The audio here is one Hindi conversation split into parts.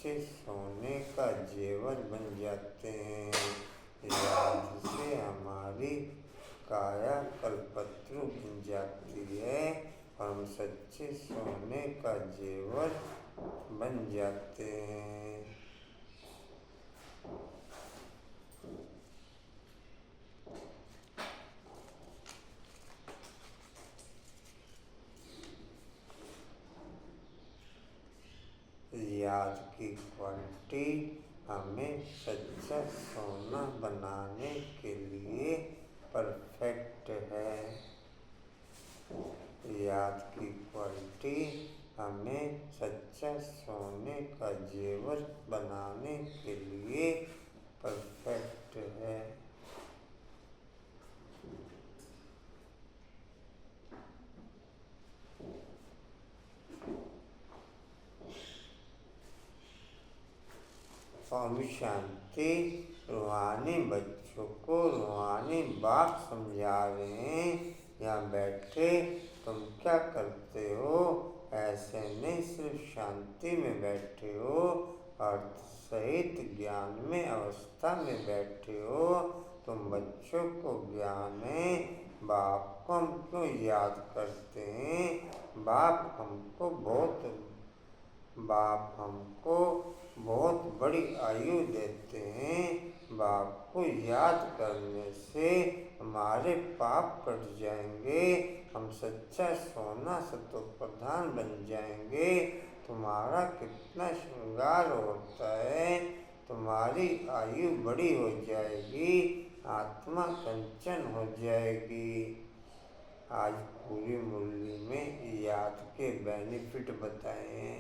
सच्चे सोने का जेवर बन जाते हैं। याद से हमारी काया कल्पत्रु बन जाती है और हम सच्चे सोने का जेवर बन जाते हैं। याद की क्वालिटी हमें सच्चा सोना बनाने के लिए परफेक्ट है। याद की क्वालिटी हमें सच्चा सोने का जेवर बनाने के लिए परफेक्ट है। ओम शांति। रूहानी बच्चों को रूहानी बाप समझा रहे हैं, यहाँ बैठे तुम क्या करते हो, ऐसे नहीं सिर्फ शांति में बैठे हो, अर्थ सहित ज्ञान में अवस्था में बैठे हो। तुम बच्चों को ज्ञान है, बाप को हम क्यों याद करते हैं, बाप हमको बहुत बड़ी आयु देते हैं। बाप को याद करने से हमारे पाप कट जाएंगे, हम सच्चा सोना सतो प्रधान बन जाएंगे। तुम्हारा कितना श्रृंगार होता है, तुम्हारी आयु बड़ी हो जाएगी, आत्मा कंचन हो जाएगी। आज पूरी मुरली में याद के बेनिफिट बताए हैं।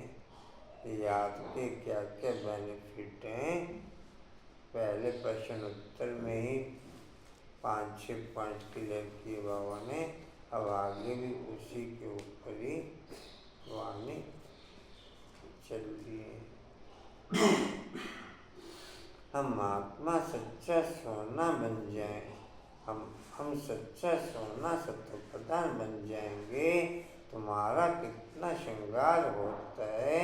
याद के क्या क्या बेनिफिट हैं, पहले प्रश्न उत्तर में ही 5-6 पॉइंट क्लियर किए बाबा ने। अब आगे भी उसी के ऊपर ही वाणी चल रही है। हम आत्मा सच्चा सोना बन जाए, हम सच्चा सोना सत्व प्रधान बन जाएंगे। तुम्हारा कितना श्रृंगार होता है,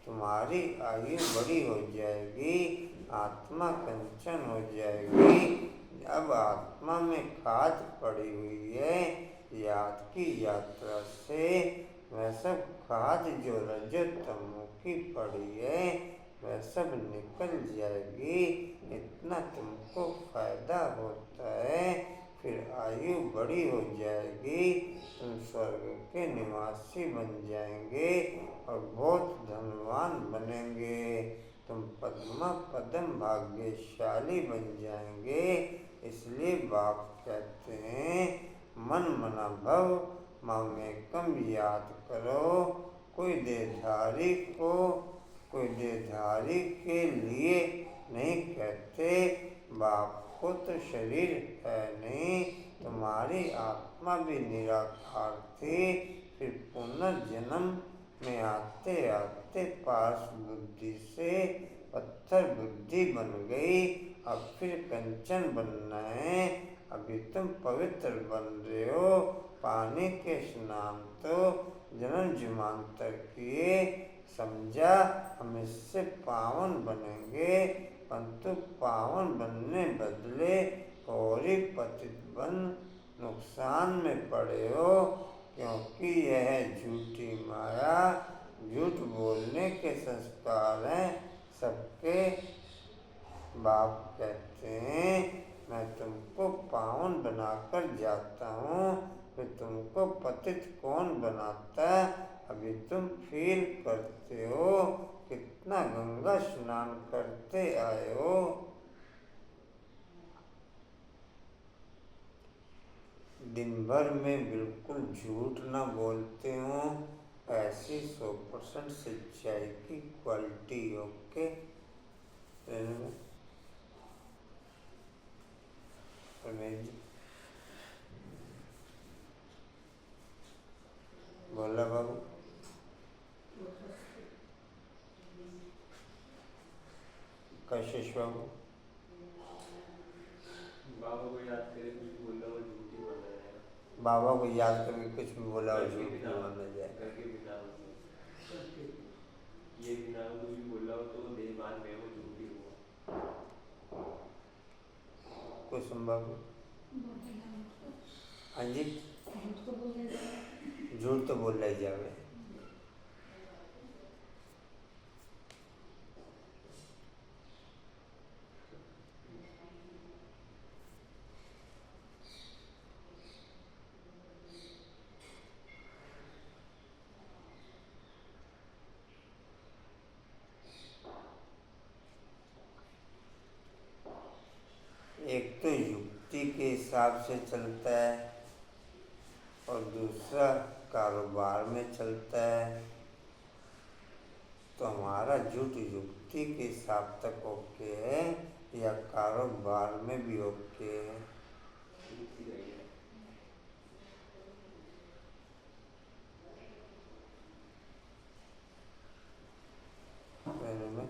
तुम्हारी आयु बड़ी हो जाएगी, आत्मा कंचन हो जाएगी। अब आत्मा में खाद पड़ी हुई है, याद की यात्रा से वह सब खाद जो रजतमों की पड़ी है वह सब निकल जाएगी। इतना तुमको फायदा होता है, फिर आयु बड़ी हो जाएगी, तुम स्वर्ग के निवासी बन जाएंगे और बहुत धनवान बनेंगे। तुम पद्म भाग्यशाली बन जाएंगे। इसलिए बाप कहते हैं मन मना भव मामेकम याद करो। कोई देहधारी के लिए नहीं कहते, बाप को तो शरीर है नहीं, तुम्हारी आत्मा भी निराकार थी, फिर पुनर्जन्म में आते आते पास बुद्धि से पत्थर बुद्धि बन गई। अब फिर कंचन बनना है, अभी तुम पवित्र बन रहे हो। पानी के स्नान तो जन्म जन्मांतर किए, समझा हम इससे पावन बनेंगे, परंतु पावन बनने बदले और ही पतित बन नुकसान में पड़े हो, क्योंकि यह झूठी माया झूठ बोलने के संस्कार हैं सबके। बाप कहते हैं मैं तुमको पावन बनाकर जाता हूँ, फिर तुमको पतित कौन बनाता है, अभी तुम फील करते हो, कितना गंगा स्नान करते आए हो। दिन भर में बिल्कुल झूठ ना बोलते हो, ऐसी 100% सच्चाई की क्वालिटी। ओके बोला बाबू। कशिश बाबू बाबा को याद करे कुछ बोला और झूठ ही माना जाएगा। बाबा को याद करके कुछ भी बोला और झूठ ही माना जाएगा। ये बिना कुछ भी बोला हो तो बेईमान में वो झूठी हुआ। कोई संभव हाँ जी झूठ तो बोल ही जावे। एक तो युक्ति के हिसाब से चलता है और दूसरा कारोबार में चलता है। तो हमारा झूठ युक्ति के हिसाब तक ओके है या कारोबार में भी ओके है? युक्ति का ही है। पहले में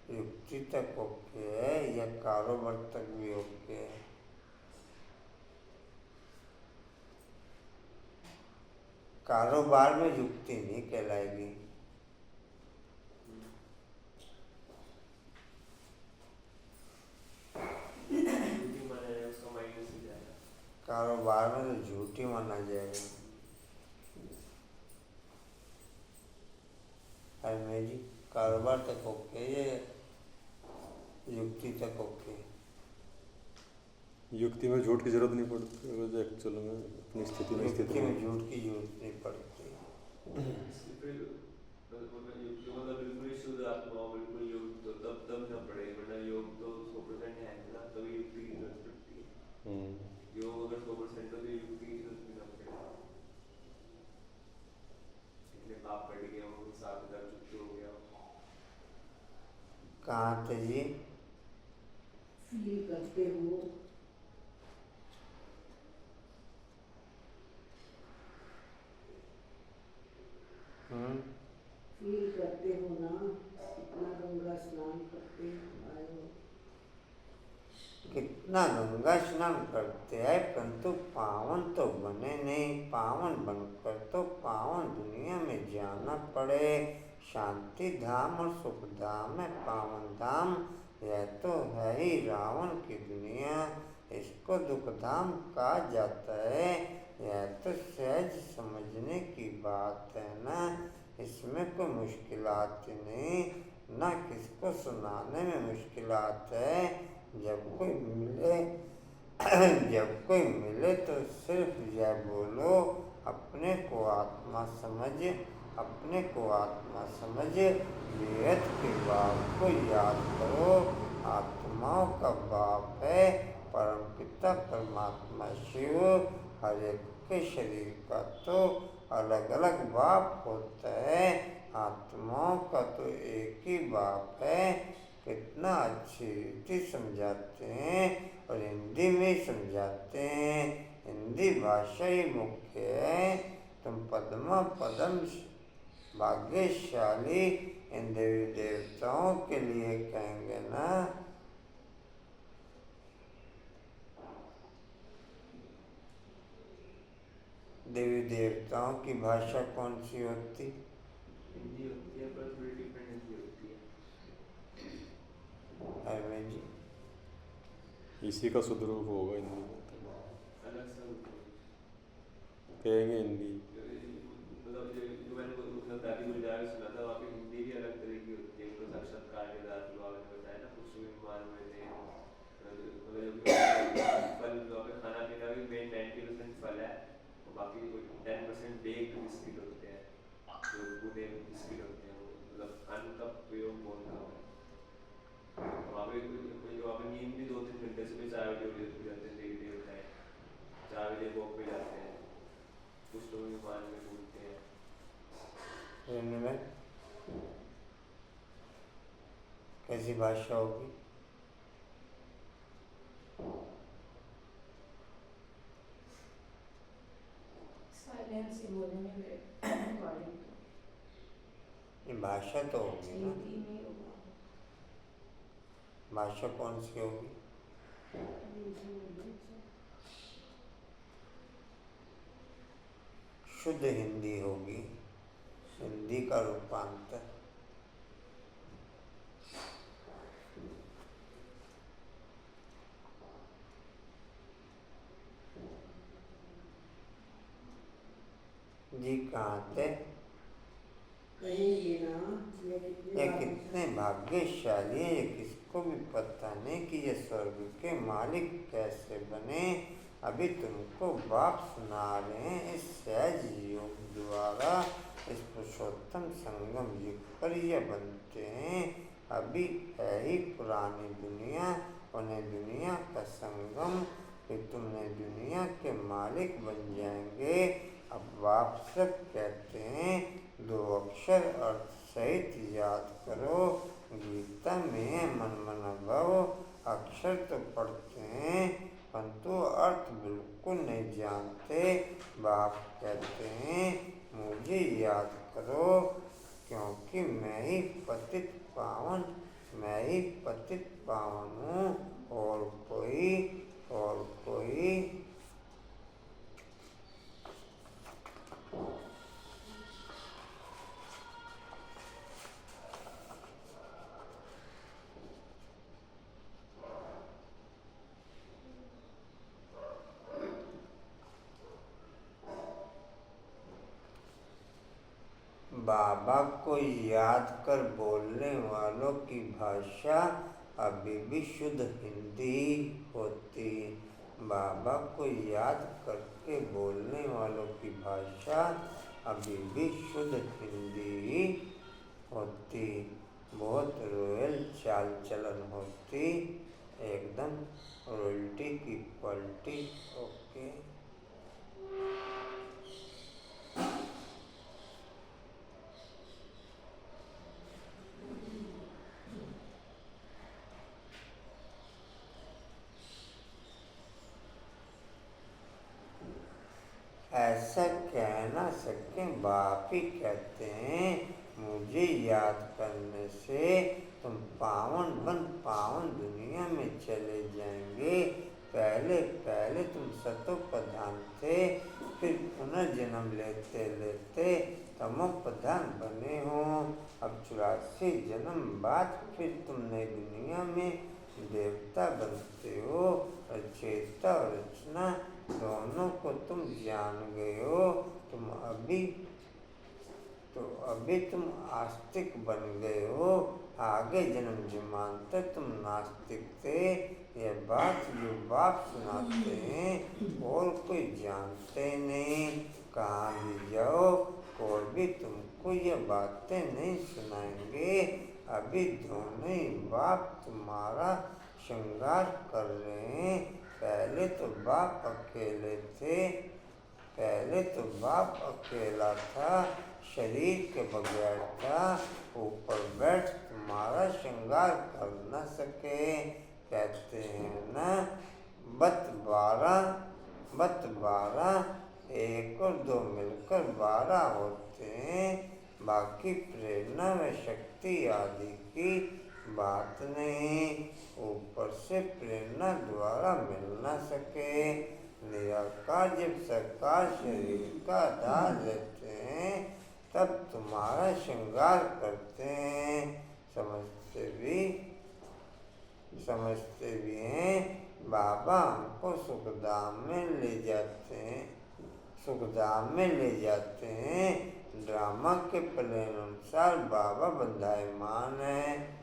युक्ति तक ओके है या कारोबार तक भी ओके है? कारोबार में युक्ति नहीं कहलाएगी। झूठी माना जाए उसका माइनस ही जाएगा। कारोबार में तो झूठी माना जाएगा। है जी कारोबार तक ओके है युक्ति तक ओके? युक्ति में झूठ की जरूरत नहीं पड़ती एक्चुअल में अपनी स्थिति में युक्ति में झूठ की जरूरत नहीं पड़ती। मतलब बिल्कुल ही शुद्ध आत्मा हो, बिल्कुल योग तो तब न पड़े, वरना योग तो 100% है ना, तभी युक्ति की जरूरत पड़ती है। योग अगर 100% हो तो युक्ति की जरूरत भी ना पड़े। इतने पाप पड़ गए हो, हिसाब किताब चुप हो गया। कहाँ थे जी? फील करते हो फील करते हो ना, इतना गंगा स्नान करते आए हो। कितना गंगा स्नान करते हैं परंतु पावन तो बने नहीं। पावन बनकर तो पावन दुनिया में जाना पड़े। शांति धाम और सुख धाम है पावन धाम। यह तो है ही रावण की दुनिया, इसको दुख धाम कहा जाता है। यह तो सहज समझने की बात है ना, इसमें कोई मुश्किलात नहीं, ना किसको सुनाने में मुश्किलात है। जब कोई मिले तो सिर्फ यह बोलो अपने को आत्मा समझ, अपने को आत्मा समझ, बेहद के बाप को याद करो। आत्माओं का बाप है परमपिता परमात्मा शिव। हर एक के शरीर का तो अलग अलग बाप होता है, आत्माओं का तो एक ही बाप है। कितना अच्छी रीति समझाते हैं और हिंदी में समझाते हैं। हिंदी भाषा ही मुख्य है। तुम पद्मा पदम भाग्यशाली इन देवी देवताओं के लिए कहेंगे ना। देवी देवताओं की भाषा कौन सी होती? हिंदी होती है पर थोड़ी डिफरेंट हिंदी होती है। अरविंद जी इसी का शुद्ध रूप होगा हिंदी में अलग सा होती है। कहेंगे हिंदी। मतलब जो मैंने दादी गुलजार सुना था, वहाँ पे हिंदी भी अलग तरह की होती है। तो साक्षात्कार के साथ लोग आपने बताया ना, कुछ भी मान हुए थे। फल वहाँ पे खाना पीना भी मेन 90% फल है, और बाकी 10% बेक्ड बिस्किट होते हैं, जो बूढ़े बिस्किट होते हैं। मतलब अन्न का प्रयोग बहुत कम है वहाँ पे। वहाँ पे नींद भी 2-3 घंटे सुबह 4 बजे उठ जाते हैं देवी देवता है, 4 बजे वॉक पे जाते हैं। कुछ लोग विमान में घूमते हैं। में कैसी भाषा होगी? साइलेंस से बोलने में ये भाषा तो होगी ना। नहीं होगा। भाषा कौन सी होगी? शुद्ध हिंदी होगी, हिंदी का रूपांतर। जी कहाँ थे? कहेंगे ना ये कितने भाग्यशाली है, ये किसको भी पता नहीं कि ये स्वर्ग के मालिक कैसे बने। अभी तुमको बाप सुना रहे हैं इस सहज योग द्वारा, इस पुरुषोत्तम संगम युग पर ये बनते हैं। अभी है ही पुरानी दुनिया, उन्हें दुनिया का संगम, फिर तुमने दुनिया के मालिक बन जाएंगे। अब बाप सब कहते हैं 2 अक्षर अर्थ सहित याद करो। गीता में मन मन भव, अक्षर तो पढ़ते हैं परंतु अर्थ बिल्कुल नहीं जानते। बाप कहते हैं मुझे याद करो, क्योंकि मैं ही पतित पावन हूँ, और कोई बाबा को याद कर बोलने वालों की भाषा अभी भी शुद्ध हिंदी होती। बाबा को याद करके बोलने वालों की भाषा अभी भी शुद्ध हिंदी होती। बहुत रॉयल चाल चलन होती, एकदम रॉयल्टी की क्वालिटी। ओके, ऐसा कह ना सके, बाप ही कहते हैं मुझे याद करने से तुम पावन दुनिया में चले जाएंगे। पहले तुम सतो प्रधान थे, फिर पुनर्जन्म लेते लेते तमो प्रधान बने हो। अब 84 जन्म बाद फिर तुम नई दुनिया में देवता बनते हो। रचयिता और रचना दोनों को तुम जान गए हो। अभी तुम आस्तिक बन गए हो, आगे जन्म जन्मांतर तुम नास्तिक थे। यह बात जो बाप सुनाते हैं और कोई जानते नहीं। कहाँ भी जाओ और भी तुमको यह बातें नहीं सुनाएंगे। अभी दोनों ही बाप तुम्हारा श्रृंगार कर रहे हैं। पहले तो बाप अकेला था, शरीर के बगैर था, ऊपर बैठ तुम्हारा श्रृंगार कर न सके। कहते हैं ना बत 12, 1 और 2 मिलकर 12 होते हैं। बाकी प्रेरणा व शक्ति आदि की बात नहीं, ऊपर से प्रेरणा द्वारा मिल न सके। निराकार जब साकार शरीर का आधार लेते हैं तब तुम्हारा श्रृंगार करते हैं। समझते भी हैं। बाबा हमको सुखधाम में ले जाते हैं। ड्रामा के प्लान अनुसार बाबा बंधायमान है।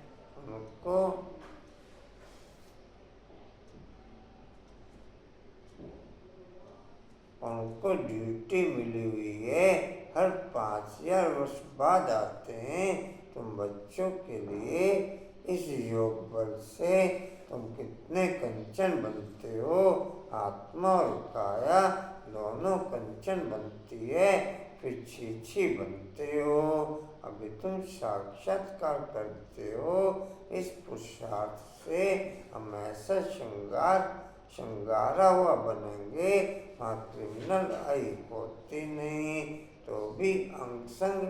उनको ड्यूटी मिली हुई है, हर 5000 वर्ष बाद आते हैं। तुम बच्चों के लिए इस योग बल से तुम कितने कंचन बनते हो। आत्मा और काया दोनों कंचन बनती है, फिर छीछी बनते हो। अभी तुम साक्षात्कार करते हो। इस पुरुषार्थ से हम ऐसा श्रृंगारा हुआ बनेंगे, वहाँ क्रिमिनल आई होती नहीं। तो भी अंग संग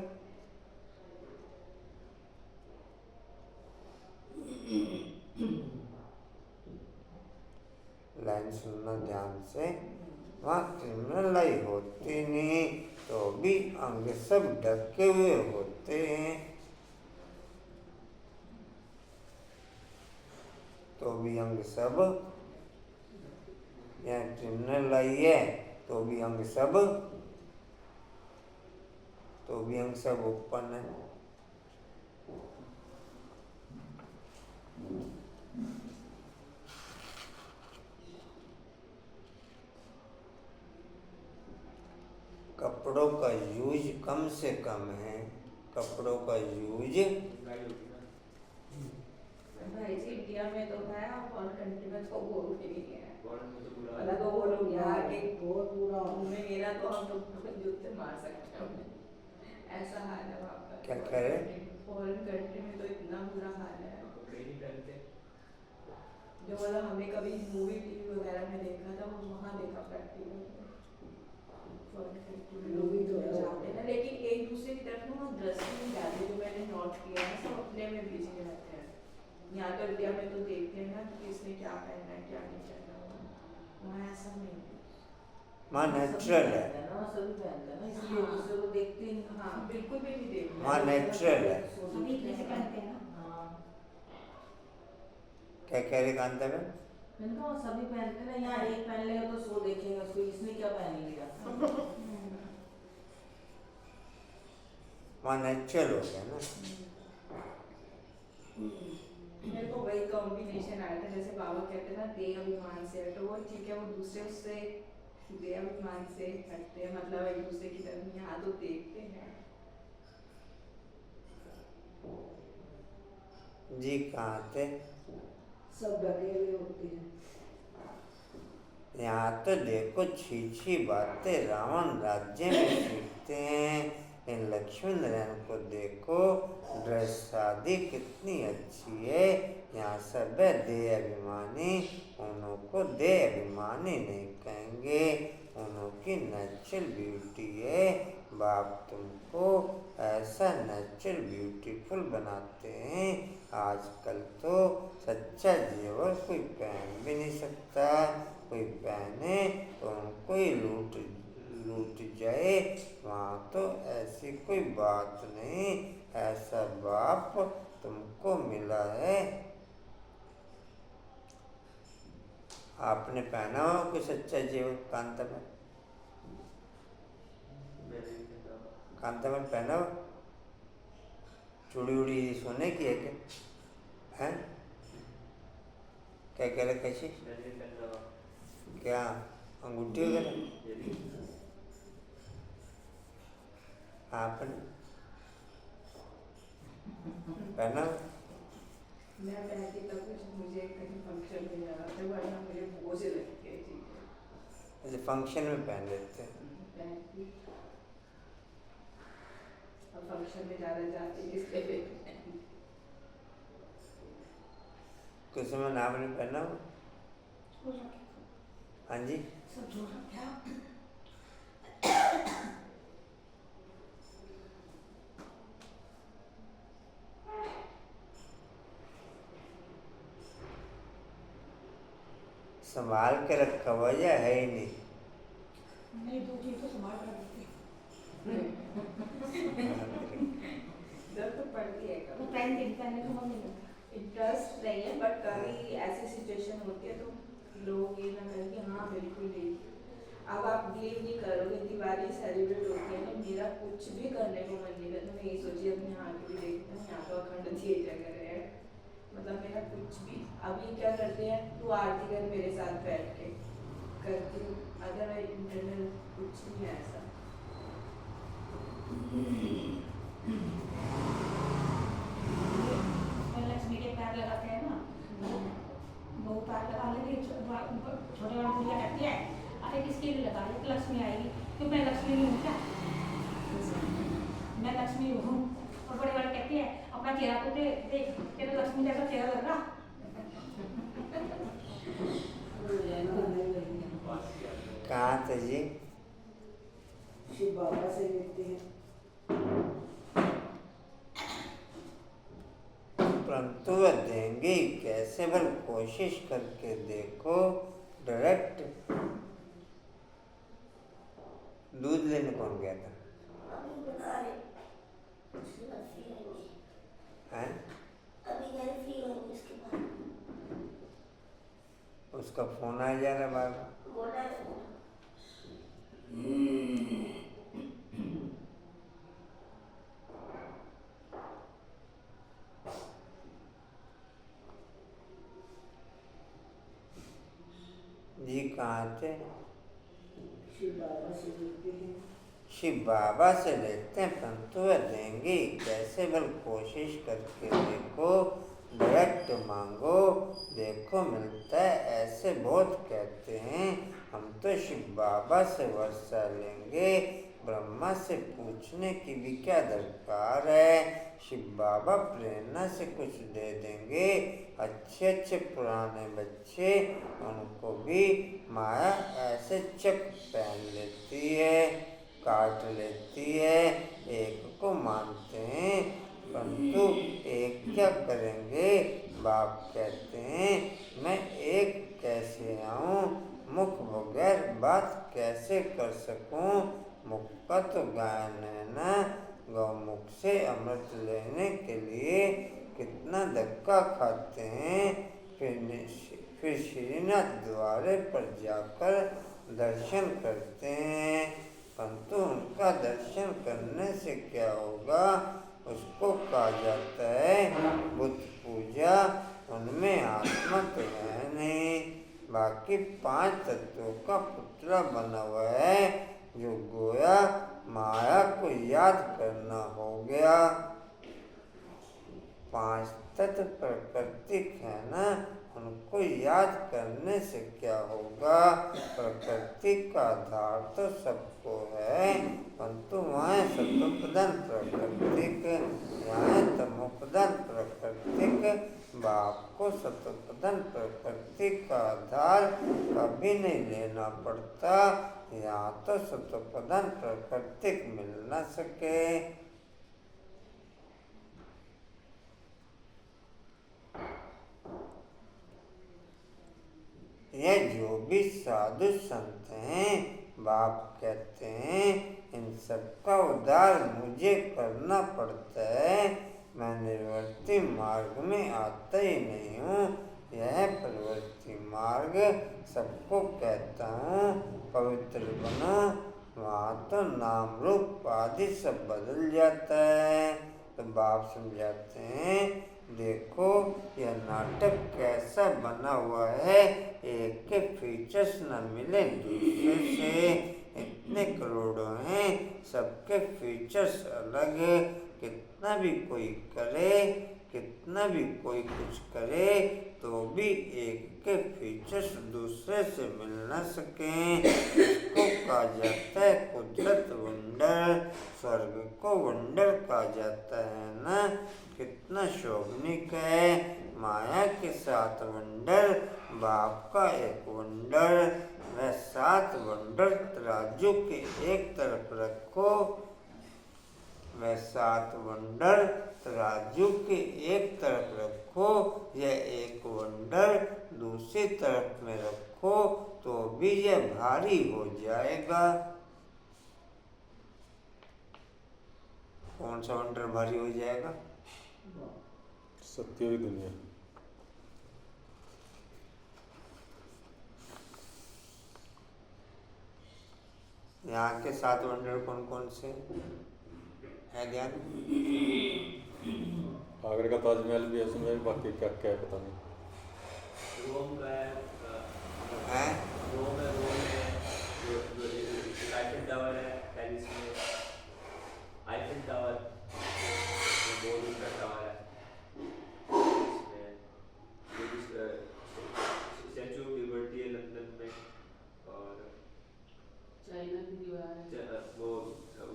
लाइन सुनना ध्यान से, वहाँ क्रिमिनल आई होती नहीं। तो भी अंग सब ढके हुए होते हैं, तो भी अंग सब, यहाँ ट्रिमिनल लाई है, तो भी अंग सब ओपन है। कपड़ों का यूज कम से कम है, कपड़ों का यूज भाई जी इंडिया में तो है और फॉरेन कंट्री में तो वो भी नहीं है। फॉरेन में तो पूरा मतलब तो वो लोग यहाँ के बहुत बुरा घूमेंगे ना तो हम लोग जूते मार सकते हैं उन्हें। ऐसा हाल है वहाँ पर। क्या कह रहे? फॉरेन कंट्री में तो इतना बुरा हाल है कपड़े नहीं पहनते। जो मतलब हमने कभी मूवी टीवी वगैरह में देखा था वो वहाँ देखा प्रैक्टिकल में। फॉरेन कंट्री में लोग मूवी तो है। जाते हैं लेकिन एक दूसरे की तरफ ना वो दृष्टि नहीं जाते, जो मैंने नोट किया है सब अपने में बिजी रहते हैं। यहाँ तो इंडिया में तो देखते हैं ना कि किसने क्या पहना है क्या नहीं पहना, वहाँ ऐसा नहीं है। माँ नेचुरल है, सभी पहनते हैं ना, इसलिए एक दूसरे को देखते ही नहीं। हाँ बिल्कुल भी नहीं देखते। माँ नेचुरल है। सभी कैसे पहनते हैं ना। हाँ क्या कह रहे कांता में? मैंने कहा वो सभी पहनते हैं ना, यहाँ एक पहन लेगा तो 100 देखेंगे उसको, इसने क्या पहन लिया। माँ नेचुरल हो गया ना। मेरे को वही कॉम्बिनेशन आया था, जैसे बाबा कहते हैं ना देह अभिमान से, तो वो ठीक है वो दूसरे उससे देह अभिमान से हटते हैं, मतलब एक दूसरे की तरफ यहाँ तो देखते हैं। जी कहाँ थे? सब ढके हुए होते हैं। यहाँ तो देखो छी बातें रावण राज्य में सीखते हैं। इन लक्ष्मी नारायण को देखो, ड्रेस शादी कितनी अच्छी है। यहाँ सब है देह अभिमानी, उन्हों को देह अभिमानी नहीं कहेंगे, उन्हों की नेचुरल ब्यूटी है। बाप तुमको ऐसा नेचुरल ब्यूटीफुल बनाते हैं। आजकल तो सच्चा जेवर कोई पहन भी नहीं सकता, कोई पहने तो उनको ही लूट जाए। वहाँ तो ऐसी कोई बात नहीं, ऐसा बाप तुमको मिला है। आपने पहना हो कोई सच्चा जेवर कांता में? कांता में पहना हो? चूड़ी उड़ी सोने की है क्या? हैं? क्या कह रहे कैसी? क्या अंगूठी वगैरह? आपने पहना? मैं पहनती तब कुछ मुझे कहीं फंक्शन में जाना था, वरना मुझे बोझ लगती है चीज़ें। ऐसे फंक्शन में पहन लेते हैं। पहनती अब फंक्शन में ज़्यादा जाती इसलिए पहनती। कुछ समय नाम नहीं पहना हो? हाँ जी सब जोड़ रखा है। संभाल के रखा हुआ या है ही नहीं? नहीं दो चीज तो संभाल कर देते जब तो पड़ती है वो कभी पहनने को मन नहीं लगता। इंटरेस्ट नहीं है, बट कभी ऐसी सिचुएशन होती है तो लोग ये ना कहें कि हाँ बिल्कुल नहीं। अब आप बिलीव नहीं करोगे, दिवाली सेलिब्रेट होती है तो मेरा कुछ भी करने को मन नहीं करता। मैं यही सोची अपने यहाँ के भी देखते हैं, यहाँ तो अखंड थिएटर है, मतलब मेरा कुछ भी। अभी क्या करते हैं, तू आरती कर मेरे साथ बैठ के, करती हूँ। अदर इंटरनल कुछ नहीं है ऐसा। लक्ष्मी के पैर लगाते हैं ना, वो पैर लगा लेते, छोटे वाले पूजा करती है, अरे किसके लिए लगा रहे, लक्ष्मी आएगी, क्यों मैं लक्ष्मी नहीं हूँ क्या? मैं लक्ष्मी हूँ। और बड़े वाले कहती है अपना चेहरा तो देख, तेरा लक्ष्मी जैसा चेहरा लग रहा। कहाँ थे जी? शिव बाबा से मिलते हैं। परंतु वह देंगे कैसे? भल कोशिश करके देखो। डायरेक्ट दूध लेने कौन गया था? उसका फोन आ जा रहा बार बार। जी कहाँ थे? शिव बाबा से मिलते हैं। शिव बाबा से लेते हैं, परंतु वह देंगे कैसे? बल कोशिश करके देखो, डायरेक्ट मांगो, देखो मिलता है। ऐसे बहुत कहते हैं, हम तो शिव बाबा से वर्षा लेंगे, ब्रह्मा से पूछने की भी क्या दरकार है। शिव बाबा प्रेरणा से कुछ दे देंगे। अच्छे अच्छे पुराने बच्चे, उनको भी माया ऐसे चक पहन लेती है, काट लेती है। एक को मानते हैं, परंतु एक क्या करेंगे? बाप कहते हैं मैं एक कैसे आऊं, मुख बगैर बात कैसे कर सकूं। मुख का तो गायन है ना, गौमुख से अमृत लेने के लिए कितना धक्का खाते हैं। फिर श्रीनाथ द्वारे पर जाकर दर्शन करते हैं, परंतु उनका दर्शन करने से क्या होगा? उसको कहा जाता है बुत पूजा। उनमें आत्मा तो है नहीं, बाकी 5 तत्वों का पुतला बना हुआ है, जो गोया माया को याद करना हो गया। 5 तत्व प्राकृतिक है ना, उनको याद करने से क्या होगा? प्रकृति का आधार तो सबको है, परंतु वहाँ सत्वप्रधान प्राकृतिक, यहाँ तमोप्रधान प्राकृतिक। बाप को सत्वप्रधान प्रकृति का आधार कभी नहीं लेना पड़ता, यहाँ तो सत्वप्रधान प्राकृतिक मिल न सके। ये जो भी साधु संत हैं, बाप कहते हैं इन सब का उद्धार मुझे करना पड़ता है। मैं निर्वर्ती मार्ग में आता ही नहीं हूँ। यह प्रवृत्ति मार्ग सबको कहता हूँ, पवित्र बनो, वहाँ तो नाम रूप आदि सब बदल जाता है। तो बाप समझाते हैं, देखो यह नाटक कैसा बना हुआ है, एक के फीचर्स न मिले दूसरे से। इतने करोड़ों हैं, सबके फीचर्स अलग है। कितना भी कोई करे, कितना भी कोई कुछ करे, तो भी एक के फीचर्स दूसरे से मिल न सकें। इसको कहा जाता है कुदरत वंडर। स्वर्ग को वंडर कहा जाता है ना, कितना शोभनिक है। माया के 7 वंडर, बाप का एक वंडर। वह 7 वंडर तराजू के एक तरफ रखो, वह 7 वंडर तराजू के एक तरफ रखो, यह एक वंडर दूसरी तरफ में रखो, तो भी यह भारी हो जाएगा। कौन सा वंडर भारी हो जाएगा? सत्य की दुनिया। यहाँ के 7 वंडर कौन कौन से है ध्यान? आगरा का ताजमहल भी है, सुना है, बाकी क्या क्या है पता नहीं। रोम का है, हैं? रोम है, जो आईफिल टावर है पेरिस में, आईफिल टावर, वो दूसरा टावर है इसमें, स्टैचू ऑफ लिबर्टी है लंदन में, और चाइना की दीवार है, वो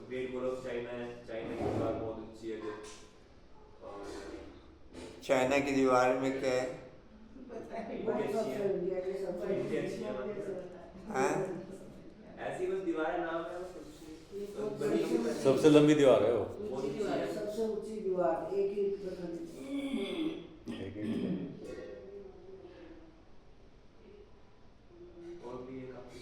ग्रेट वॉल ऑफ चाइना है, चाइना की दीवार बहुत ऊंची है जो, और चाइना की दीवार में क्या है? हैं? ऐसी कुछ दीवार नाम है वो बनी हुई है। सबसे लंबी दीवार है वो। सबसे ऊंची दीवार एक ही एक ही। और भी है काफी।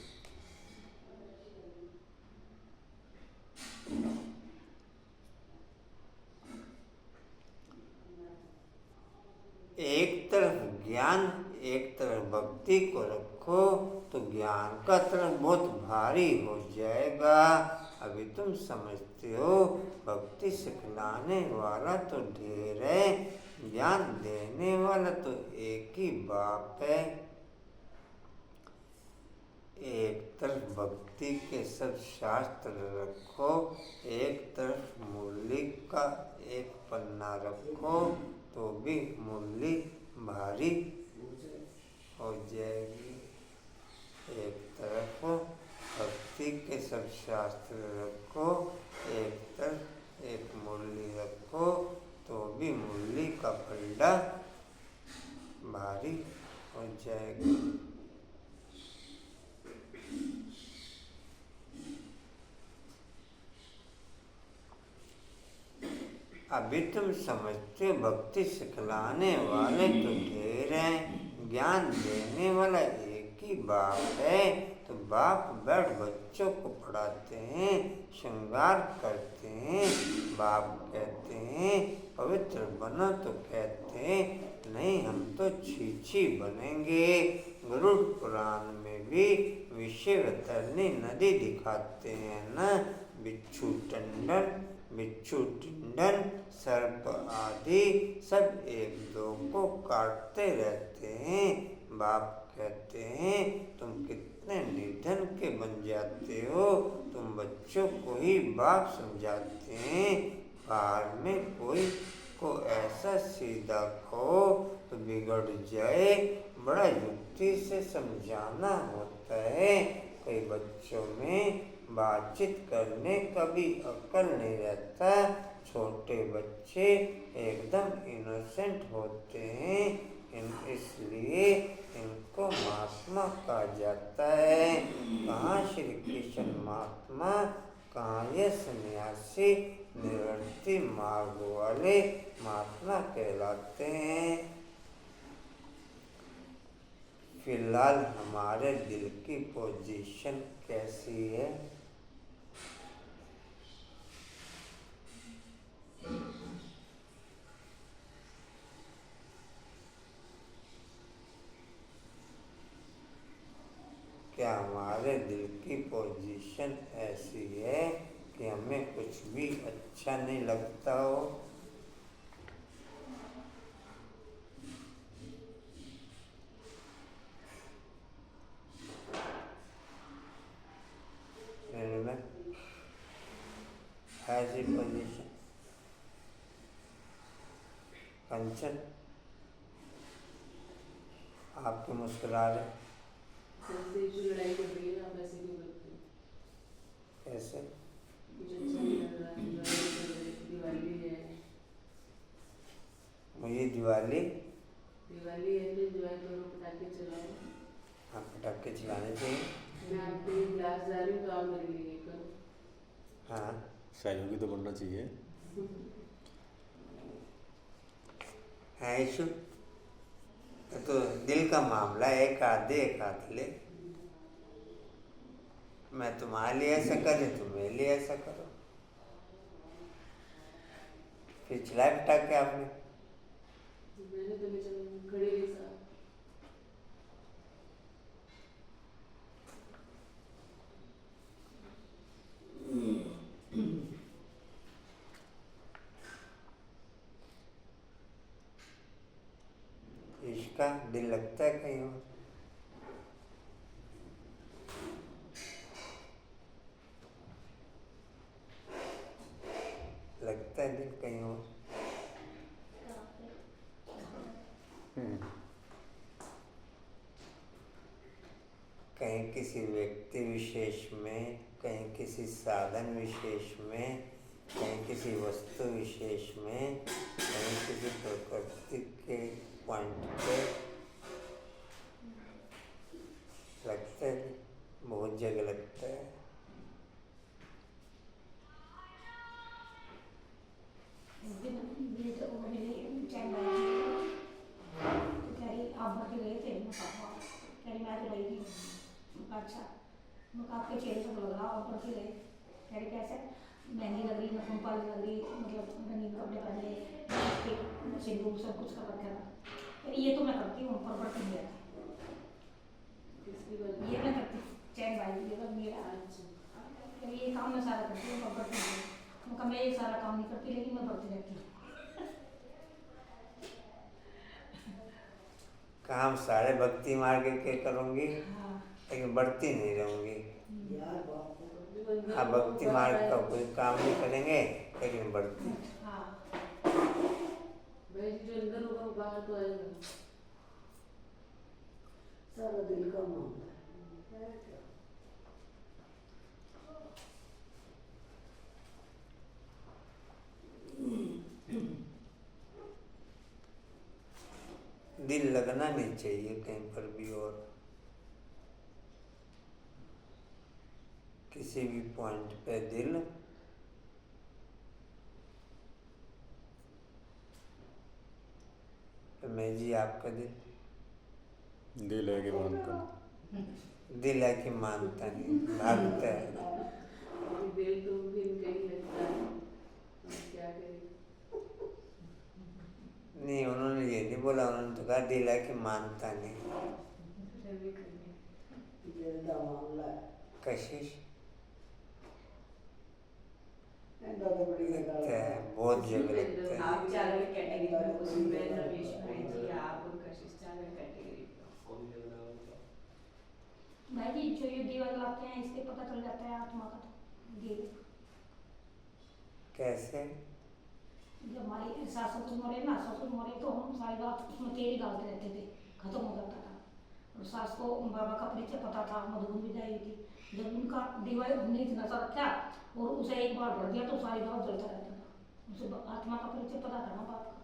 एक तरफ ज्ञान, एक तरफ भक्ति को रखो। रखो तो ज्ञान का तरंग बहुत भारी हो जाएगा। अभी तुम समझते हो भक्ति सिखलाने वाला तो ढेर है, ज्ञान देने वाला तो एक ही बाप है। एक तरफ भक्ति के सब शास्त्र रखो, एक तरफ मुरली का एक पन्ना रखो तो भी मुरली भारी हो जाएगी। एक तरफ भक्ति के सब शास्त्र रखो, एक तरफ एक मुरली रखो तो भी मुरली का पलड़ा भारी हो जाएगा। अभी तुम समझते हो भक्ति सिखलाने वाले तो ढेर हैं, ज्ञान देने वाला एक ही बाप है। तो बाप बैठ बच्चों को पढ़ाते हैं, श्रृंगार करते हैं। बाप कहते हैं पवित्र बनो तो कहते हैं नहीं हम तो छीछी बनेंगे। गरुड़ पुराण में भी विषयवतरणी नदी दिखाते हैं न, बिच्छू टिंडन सर्प आदि सब एक दो को काटते रहते हैं। बाप कहते हैं तुम कितने निधन के बन जाते हो, तुम बच्चों को ही बाप समझाते हैं। बाहर में कोई को ऐसा सीधा कहो तो बिगड़ जाए, बड़ा युक्ति से समझाना होता है। कई बच्चों में बातचीत करने का भी अक्ल नहीं रहता। छोटे बच्चे एकदम इनोसेंट होते हैं, इसलिए इनको महात्मा कहा जाता है। कहाँ श्री कृष्ण महात्मा, कहाँ ये सन्यासी निवर्ती मार्ग वाले महात्मा कहलाते हैं। फिलहाल हमारे दिल की पोजीशन कैसी है? क्या हमारे दिल की पोजीशन ऐसी है कि हमें कुछ भी अच्छा नहीं लगता हो? ऐसी पोजीशन कंचन आपके मुस्कुरा रहे जो लड़ाई कर रही है आप ऐसे क्यों करते हो? कैसे? मुझे अच्छा नहीं लग रहा, दिवाली है। मुझे दिवाली है तो एंजॉय करो, पटाखे चलाओ। हाँ पटाखे चलाने चाहिए। मैं आपको एक ग्लास डाल रही हूँ तो आप मेरे लिए करो। हाँ सहयोगी तो बनना चाहिए। है इशू तो दिल का मामला है, एक हाथ दे एक हाथ ले। मैं तुम्हारे लिए ऐसा करे, तुम मेरे लिए ऐसा करो। फिर चलाए पटाखे आपने? मैंने तो नहीं चला, खड़े के साथ। इसका दिल लगता है कहीं और? लगता है दिल कहीं और? कहीं किसी व्यक्ति विशेष में, कहीं किसी साधन विशेष में, कहीं किसी वस्तु विशेष में, कहीं किसी प्रकृति के पॉइंट पे लगता है, बहुत जगह लगता है। ये तो वो मेरी चैन है तो कह रही आप भर के गए थे, मैं कहा कह रही मैं तो गई थी। अच्छा मैं कहा आपके चेहरे से लग रहा आप भर के गए। कह रही कैसे? महंगी लग रही, नखुन लग रही, मतलब रंगीन कपड़े पहने, सिंदूर सब कुछ कर रखा था। ये तो मैं करती हूँ, पर नहीं आता। किसकी बनी? ये मैं करती चैन भाई ये तो मेरा अच्छा। तो ये काम मैं सारा करती हूँ बढ़ती हूँ उनका मैं ये सारा काम नहीं करती लेकिन मैं बढ़ती रहती हूँ काम सारे भक्ति मार्ग के करूँगी हाँ लेकिन बढ़ती नहीं रहूँगी। यार बाप को भी बंधन आप वो भक्ति बढ़ मार्ग रहा का है। कोई काम नहीं करेंगे लेकिन बढ़ती। हाँ भाई जो अंदर होगा वो बाहर तो आएगा। सारा दिल का मामला है क्या? दिल लगना नहीं चाहिए कहीं पर भी और किसी भी पॉइंट पे दिल तो मैं जी आपका दिल है कि मानता दिल है कि मानता नहीं भागता है। अभी दिल तो भी इनका ही लगता है। हम क्या करें? नहीं उन्होंने ये नहीं बोला, उन्होंने तो कहा दिल है कि मानता नहीं। फिर भी करें। दिल का मामला है। कशिश ऐसा तो बड़ी लगता गलत है, है। बहुत जगह लगता है। आप चारों कैटेगरी में हो, मैं रमेश भाई जी आप और कशिश चारों कैटेगरी में हो। कौन सी जगह होगा? भाई जी जो ये दीवा लाते हैं इससे पता चल जाता है आत्मा का तो देव कैसे? जब हमारी सास ससुर मरे ना ससुर मरे तो हम सारी बात उसमें तेल ही डालते रहते थे खत्म हो जाता था और सास को बाबा का परिचय पता था मधुबन भी जाई थी जब उनका दीवा हमने इतना सा रखा और उसे एक बार भर दिया तो सारी रात जलता रहता था उसे आत्मा का परिचय पता था ना बाप का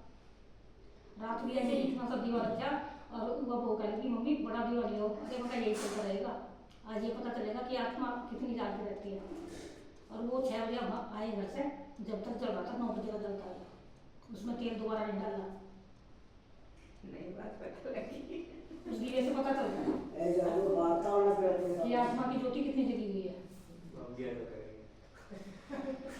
रात भी ऐसे इतना सा दीवा रखा और वह बहू कह रही मम्मी बड़ा दीवा लियो अरे मैं यही चलता रहेगा आज ये पता चलेगा कि आत्मा कितनी जागती रहती है और वो 6 बजे हम आए घर से जब तक चल रहा था 9 बजे का जलता है उसमें तेल दोबारा नहीं डालना नई बात पता लगी। उस दीवे से पता चलता है ऐसा वो वार्ताओं में बैठे कि आत्मा की ज्योति कितनी जगी हुई है हम भी ऐसा करेंगे।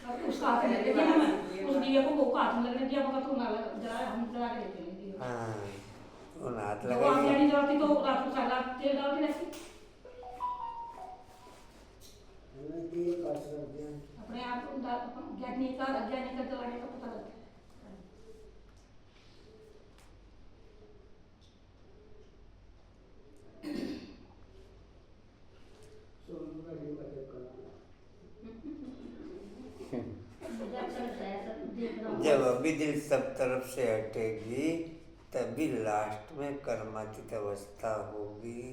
और उसका हाथ में लग गया ना मैं उस दीवे को बहू का हाथ में लगने दिया मगर तो ना जला हम जला के देते हैं दीवे हाँ तो हाथ जब वो आग लगाइए। नहीं जलाती तो रात को सारा तेल डाल के रखती हमें तेल काट कर दिया। अपने आप ज्ञानी का अज्ञानी का जलाने का पता लगता है सोनू का दीवा जब करना। मुझे अच्छा लगता है सब देखना जब अभी दिल सब तरफ से हटेगी तभी लास्ट में कर्मातीत अवस्था होगी।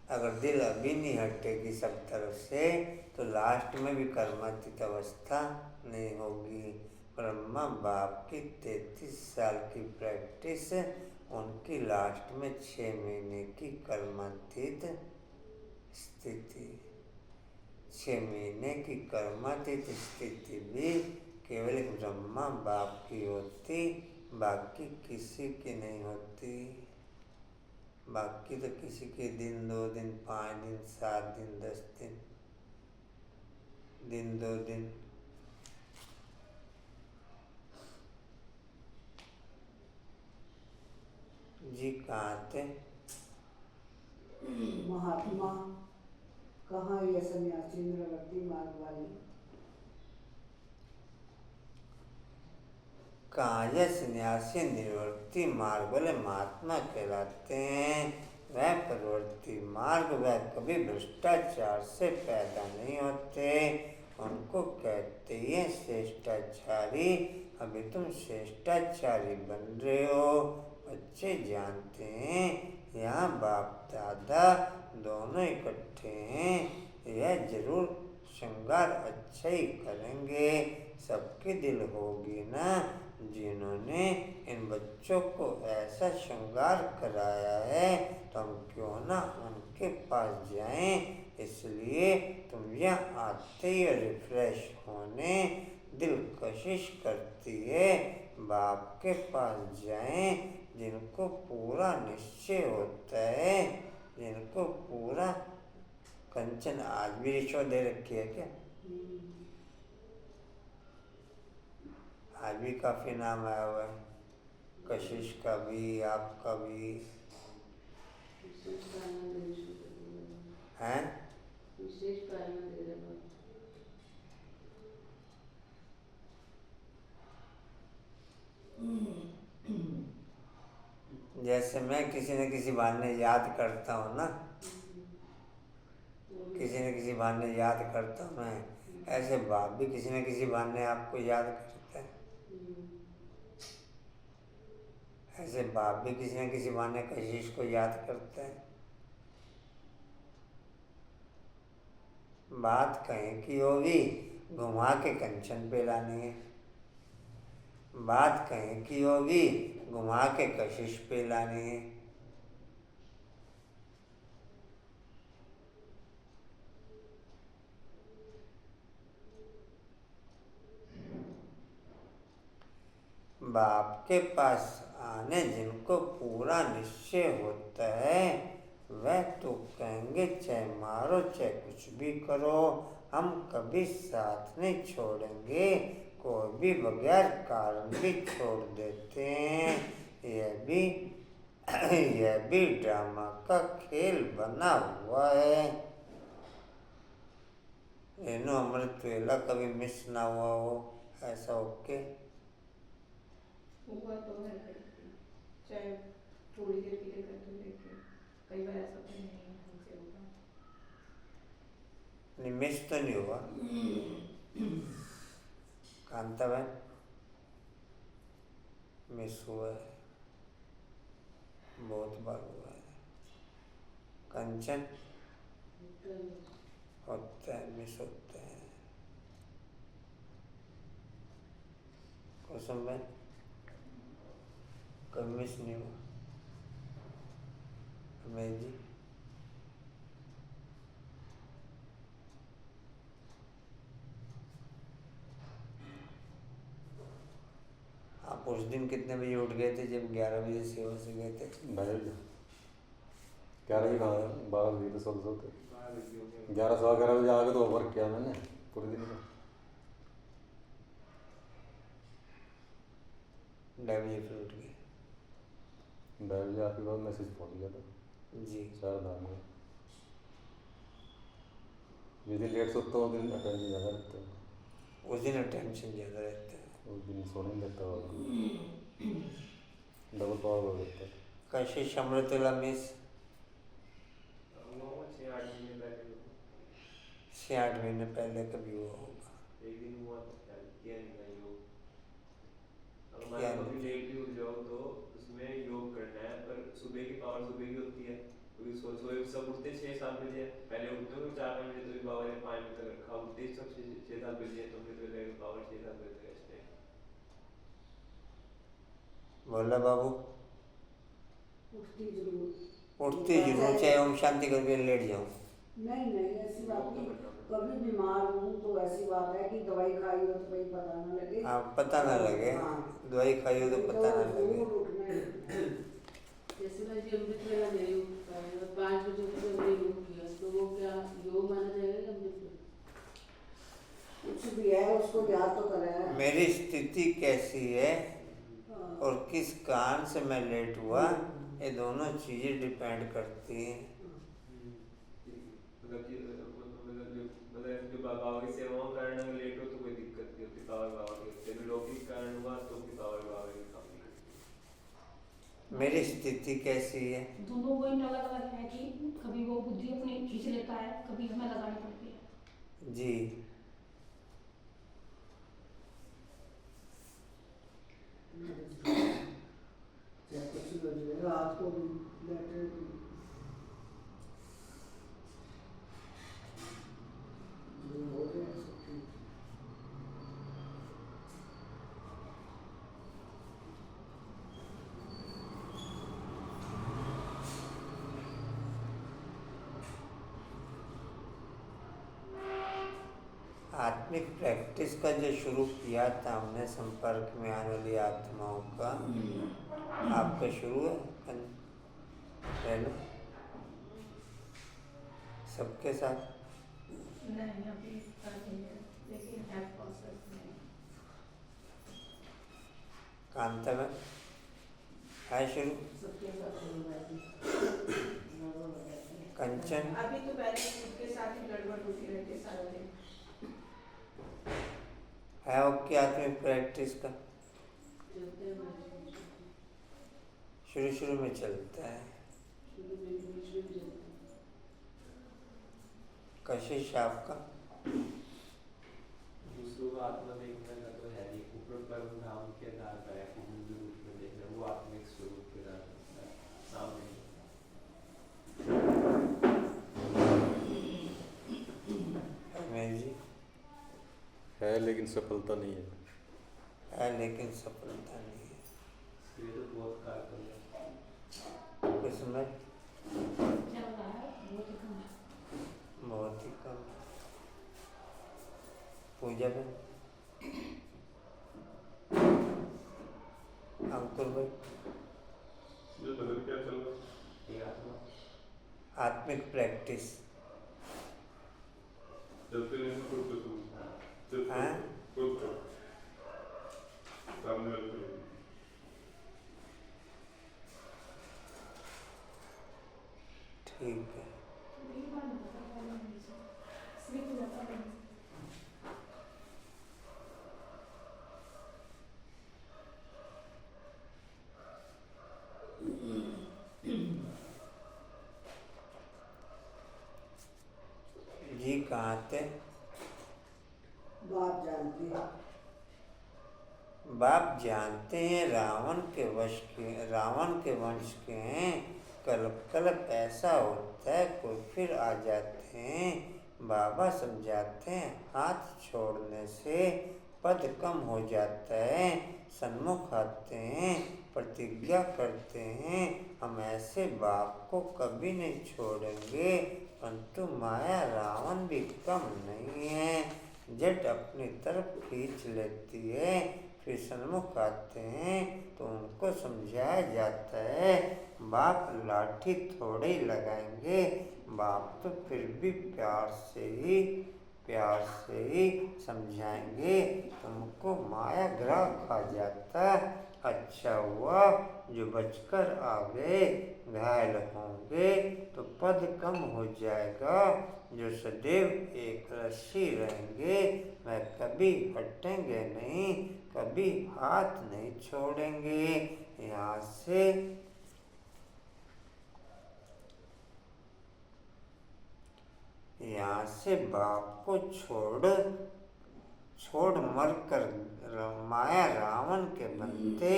अगर दिल अभी नहीं हटेगी सब तरफ से तो लास्ट में भी कर्मातीत अवस्था नहीं होगी। ब्रह्मा बाप की 33 साल की प्रैक्टिस उनकी लास्ट में 6 महीने की कर्मातीत स्थिति 6 महीने की कर्मातीत स्थिति भी केवल एक ब्रह्मा बाप की होती, बाकी किसी की नहीं होती। बाकी तो किसी के दिन 2 दिन 5 दिन 7 दिन 10 दिन 2 दिन। जी कहाँ थे? महात्मा कहाँ ये सन्यासी निवृत्ति मार्ग वाली? कहाँ ये सन्यासी निवृत्ति मार्ग वाले महात्मा कहलाते हैं। वह प्रवृत्ति मार्ग वह कभी भ्रष्टाचार से पैदा नहीं होते। उनको कहते हैं श्रेष्ठाचारी। अभी तुम श्रेष्ठाचारी बन रहे हो। बच्चे जानते हैं यहाँ बाप दादा दोनों इकट्ठे हैं। यह जरूर श्रृंगार अच्छा ही करेंगे। सबके दिल होगी ना जिन्होंने इन बच्चों को ऐसा श्रृंगार कराया है तो हम क्यों ना उनके पास जाएं। इसलिए तुम यहाँ आते ही रिफ्रेश होने दिल कोशिश करती है बाप के पास जाएं जिनको पूरा निश्चय होता है, जिनको पूरा कंचन। आज भी रिश्वत दे रखी है क्या? आज भी काफी नाम आया हुआ है, कशिश का भी आपका भी। सच्चिदानंद ईश्वर हैं? विशेष कारण दे रहे बाबा। जैसे मैं किसी न किसी बहाने याद करता हूँ ना, किसी न किसी बहाने याद करता हूँ मैं, ऐसे बाप भी किसी न किसी बहाने आपको याद करते हैं। ऐसे बाप भी किसी न किसी बहाने कशिश को याद करते हैं। बात कहें कि वो भी घुमा के कंचन पे लानी है, बात कहें कि वो भी घुमा के कशिश पे लानी है। बाप के पास आने जिनको पूरा निश्चय होता है वह तो कहेंगे चाहे मारो चाहे कुछ भी करो, हम कभी साथ नहीं छोड़ेंगे, कोई भी बगैर कारण भी छोड़ देते हैं। यह भी ड्रामा का खेल बना हुआ है। रेणु अमृत वेला कभी मिस ना हुआ हो, ऐसा ओके। हुआ तो है कभी, चाहे थोड़ी देर के लिए करते लेकिन कई बार ऐसा तो नहीं है हमसे होगा। नहीं मिस तो नहीं हुआ कांता बहन, मिस हुआ है, बहुत बार हुआ है। कंचन होता है, मिस होता है। कुसुम बहन कभी मिस नहीं हुआ। अमेय जी आप उस दिन कितने बजे उठ गए थे जब 11 बजे सेवा से गए थे? 11 ही कहाँ, 12 बजे तो सोते 11 सवा 11 बजे आके तो वर्क किया मैंने पूरे दिन का। 2 बजे फिर उठ गए? 2 बजे आपके बाद मैसेज पहुँच गया था जी। 4 धाम में। जिस दिन लेट सोता हूँ उस दिन अटेंशन ज़्यादा रहता है, उस दिन टेंशन ज़्यादा रहता है। उस दिन सोने नहीं देता और डबल पावर हो जाता है। कशिश अमृत वेला मिस 6-8 महीने पहले 6-8 महीने पहले कभी हुआ होगा। एक दिन हुआ तो क्या किया नहीं था योग। अगर मान क्या लो नहीं? कभी लेट भी उठ जाओ तो उसमें योग करना है, पर सुबह की पावर सुबह की होती है क्योंकि सोए सब उठते 6-7 बजे, पहले उठते हो 4-5 बजे, तो भी बाबा ने 5 बजे तक रखा, उठते ही सब 6-7 बजे, तो हमने तो लगे पावर 6-7 बजे तक ऐसे। बोला बाबू उठती जरूर, उठती जरूर, चाहे ओम शांति करके लेट जाऊँ। नहीं नहीं ऐसी बात योग तो नहीं। करना पड़ता कभी बीमार हूँ तो ऐसी बात है कि दवाई खाई हो तो भाई पता ना लगे। आप पता ना लगे, हाँ। दवाई खाई हो तो पता ना लगे। जरूर उठना ही उठना है। जैसे भाई जी अमृत वेला नहीं उठ पाए और 5 बजे उठ के हमने योग किया तो वो क्या योग माना जाएगा कि अमृत वेला? कुछ भी है उसको याद तो करें। मेरी स्थिति कैसी है हाँ। और किस कारण से मैं लेट हुआ, ये दोनों चीज़ें डिपेंड करती हैं। मतलब जो बाबा की सेवाओं कारण अगर लेट हो तो कोई दिक्कत नहीं होती, पावर बाबा की होती है। अगर लौकिक कारण हुआ तो भी पावर बाबा की काम नहीं करती। मेरी स्थिति कैसी है? दोनों वही अलग अलग है कि कभी वो बुद्धि अपनी खींच लेता है, कभी हमें लगानी पड़ती है। जी। चाहे कुछ भी हो जाए, रात को भी लेटे भी जो हो जाए सब ठीक। आत्मिक प्रैक्टिस का जो शुरू किया था हमने, संपर्क में आने वाली आत्माओं का, आपका शुरू है ना सबके साथ? नहीं अभी कर नहीं है, लेकिन है प्रोसेस में। कांता में है शुरू? सबके साथ हो रहा है। कंचन अभी तो पहले खुद के साथ ही गड़बड़ होती रहती है सारा दिन। है वो क्या आत्मिक प्रैक्टिस का चलते हैं बस। शुरू शुरू में चलता है। शुरू में बीच में भी चलते हैं। कशिश आपका दूसरों का आत्मा देखने का तो है नहीं, ऊपर परम धाम के आधार पर है कि हिंदू रूप में देखना, वो आत्मिक स्वरूप के आधार पर है, सामने रमेश जी है लेकिन सफलता नहीं है। है लेकिन सफलता नहीं है। ये तो बहुत कारगर है। इसमें चल रहा है बहुत ही कम है। बहुत ही कम। पूजा में अंकुर भाई जो बदल क्या चल रहा ये आत्मा आत्मिक प्रैक्टिस जब फिर नहीं खुद को तुम जब हाँ? खुद को सामने वाले को ठीक है। ये बात नहीं पता वाला नहीं से सिर्फ जाता है। जी कहाँ थे? बाप जानते हैं। बाप जानते हैं रावण के वंश के हैं। कल्प कल्प ऐसा होता है कोई फिर आ जाते हैं। बाबा समझाते हैं हाथ छोड़ने से पद कम हो जाता है। सन्मुख आते हैं प्रतिज्ञा करते हैं हम ऐसे बाप को कभी नहीं छोड़ेंगे। परंतु माया रावण भी कम नहीं है, जट अपनी तरफ खींच लेती है। फिर सन्मुख आते हैं तो उनको समझाया जाता है बाप लाठी थोड़े ही लगाएंगे। बाप तो फिर भी प्यार से ही समझाएंगे। तुमको माया ग्रह खा जाता, अच्छा हुआ जो बचकर आ गए। घायल होंगे तो पद कम हो जाएगा। जो सदैव एक रस्सी रहेंगे वह कभी हटेंगे नहीं, कभी हाथ नहीं छोड़ेंगे। यहाँ से बाप को छोड़ मर कर माया रावण के बनते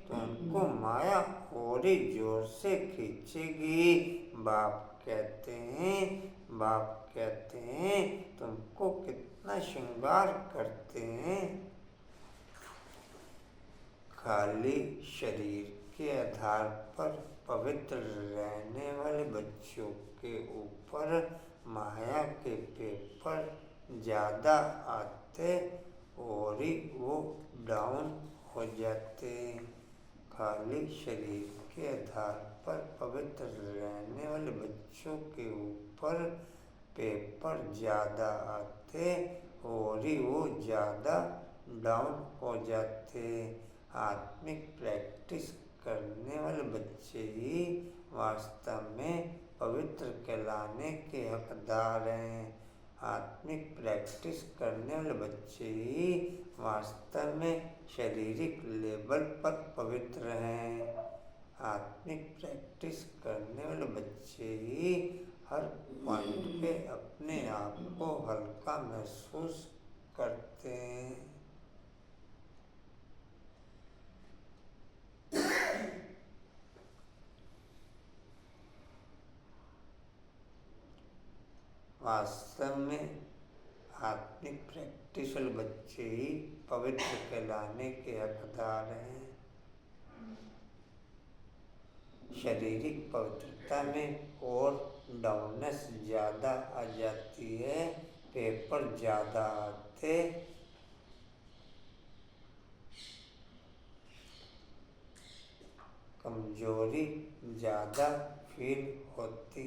तो उनको माया और ही जोर से खींचेगी। बाप कहते हैं तुमको कितना श्रृंगार करते हैं। खाली शरीर के आधार पर पवित्र रहने वाले बच्चों के ऊपर माया के पेपर ज़्यादा आते और ही वो डाउन हो जाते। खाली शरीर के आधार पर पवित्र रहने वाले बच्चों के ऊपर पेपर ज़्यादा आते और ही वो ज़्यादा डाउन हो जाते। आत्मिक प्रैक्टिस करने वाले बच्चे ही वास्तव में पवित्र कहलाने के हकदार हैं। आत्मिक प्रैक्टिस करने वाले बच्चे ही वास्तव में शारीरिक लेवल पर पवित्र हैं। आत्मिक प्रैक्टिस करने वाले बच्चे ही हर पॉइंट पे अपने आप को हल्का महसूस करते हैं। वास्तव में आत्मिक प्रैक्टिस वाले बच्चे ही पवित्र कहलाने के हकदार हैं। शारीरिक पवित्रता में और डाउननेस ज़्यादा आ जाती है, पेपर ज़्यादा आते, कमजोरी ज़्यादा फील होती।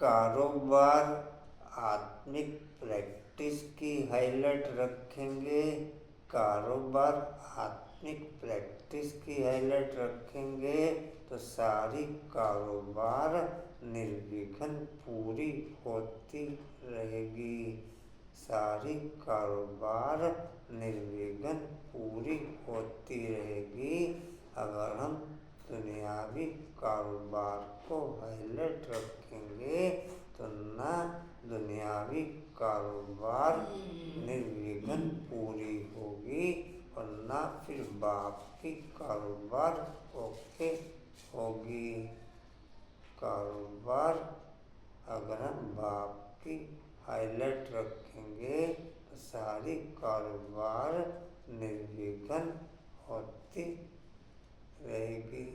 कारोबार आत्मिक प्रैक्टिस की हाईलाइट रखेंगे। कारोबार आत्मिक प्रैक्टिस की हाईलाइट रखेंगे तो सारी कारोबार निर्विघ्न पूरी होती रहेगी। सारी कारोबार निर्विघ्न पूरी होती रहेगी। अगर हम दुनियावी कारोबार को हाईलाइट रखेंगे तो ना दुनियावी कारोबार निर्विघ्न पूरी होगी और ना फिर बाप की कारोबार ओके होगी। कारोबार अगर हम बाप की हाईलाइट रखेंगे तो सारी कारोबार निर्विघ्न होती रहेगी।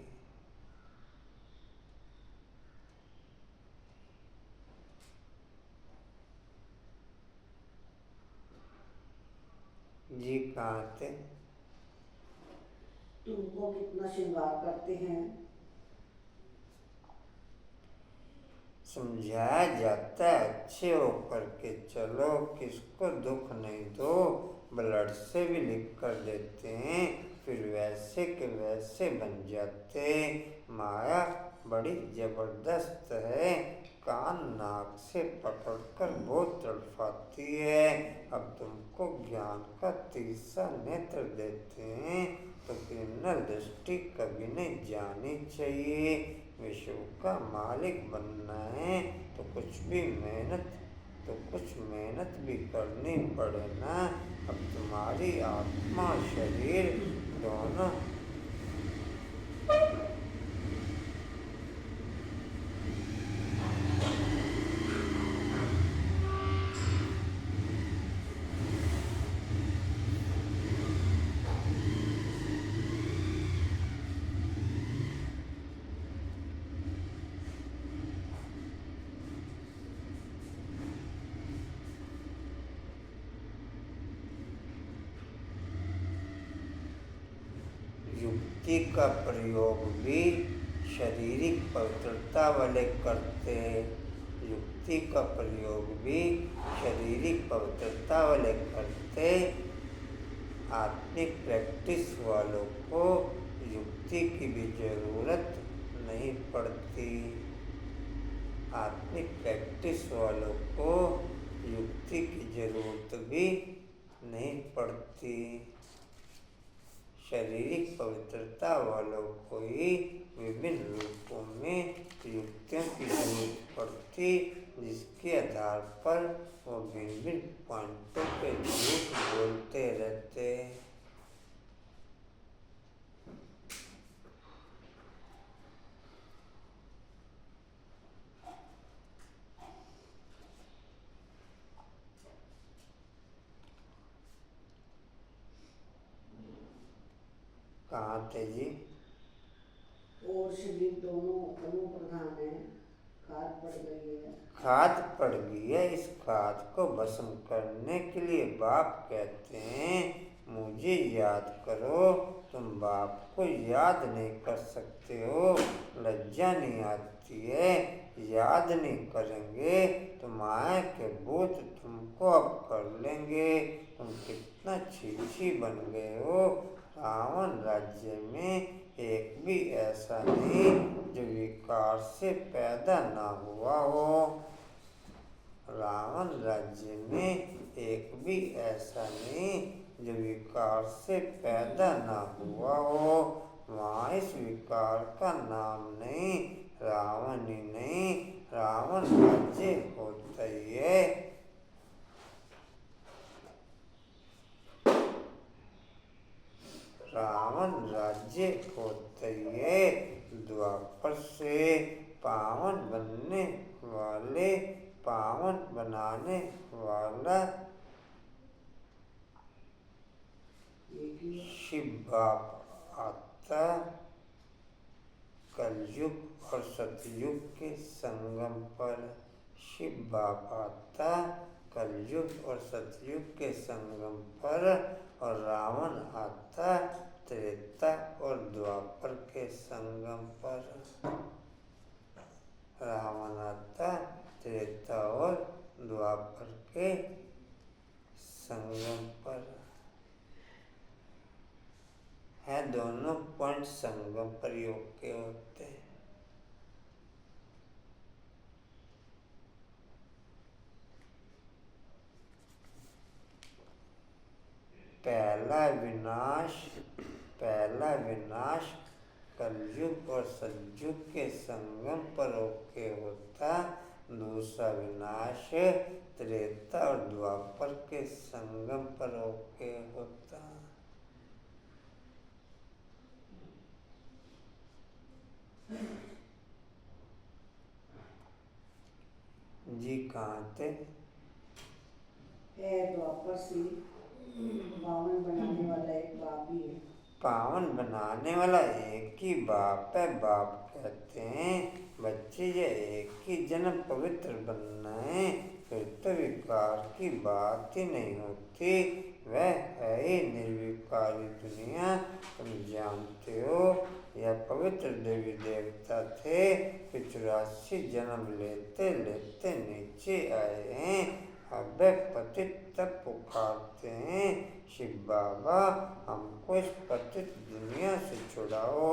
जी कहाँ थे? तुमको कितना श्रृंगार करते हैं? समझाया जाता है अच्छे होकर के चलो, किसको दुख नहीं दो। ब्लड से भी लिख कर देते हैं, फिर वैसे के वैसे बन जाते। माया बड़ी जबरदस्त है, कान नाक से पकड़कर बहुत तड़पाती है। अब तुमको ज्ञान का तीसरा नेत्र देते हैं तो क्रिमिनल दृष्टि कभी नहीं जानी चाहिए। विश्व का मालिक बनना है तो कुछ मेहनत भी करनी पड़े ना। अब तुम्हारी आत्मा शरीर दोनों युक्ति का प्रयोग भी शारीरिक पवित्रता वाले करते हैं। युक्ति का प्रयोग भी शारीरिक पवित्रता वाले करते। आत्मिक प्रैक्टिस वालों को युक्ति की भी जरूरत नहीं पड़ती। आत्मिक प्रैक्टिस वालों को युक्ति की जरूरत भी नहीं पड़ती। शारीरिक पवित्रता वालों को ही विभिन्न रूपों में युक्तियों की जरूरत पड़ती, जिसके आधार पर वो भिन्न पॉइंटों पे झूठ बोलते रहते। कहाँ थे जी? और शरीर दोनों अणु प्रधान है, खाद पड़ गई है। खाद पड़ गई है, इस खाद को भस्म करने के लिए बाप कहते हैं मुझे याद करो। तुम बाप को याद नहीं कर सकते हो, लज्जा नहीं आती है। याद नहीं करेंगे तो माया के भूत तुमको अब कर लेंगे। तुम कितना छी बन गए हो। रावण राज्य में एक भी ऐसा नहीं जो विकार से पैदा ना हुआ हो। रावण राज्य में एक भी ऐसा नहीं जो विकार से पैदा ना हुआ हो। वहाँ इस विकार का नाम नहीं, रावण ही नहीं, रावण राज्य होता ही है। रावण राज्य होता ही है। द्वापर से पावन बनने वाले, पावन बनाने वाला शिव बाप आता कलयुग और सतयुग के संगम पर। शिव बाप आता कलयुग और सतयुग के संगम पर और रावण आता त्रेता और द्वापर के संगम पर। रावण आता त्रेता और द्वापर के संगम पर है। दोनों पॉइंट संगम पर योग के होते हैं। पहला विनाश कलयुग और सतयुग के संगम पर होके होता। दूसरा विनाश त्रेता और द्वापर के संगम पर होके होता। जी कहाँ थे? है द्वापर से पावन बनाने वाला एक बाप ही है। पावन बनाने वाला एक ही बाप है। बाप कहते हैं बच्चे ये एक ही जन्म पवित्र बनना है, फिर तो विकार की बात ही नहीं होती। वह है ही निर्विकारी दुनिया। तुम जानते हो यह पवित्र देवी देवता थे, फिर 84 जन्म लेते लेते नीचे आए हैं। अब पतित तब पुकारते हैं शिव बाबा हमको इस पतित दुनिया से छुड़ाओ।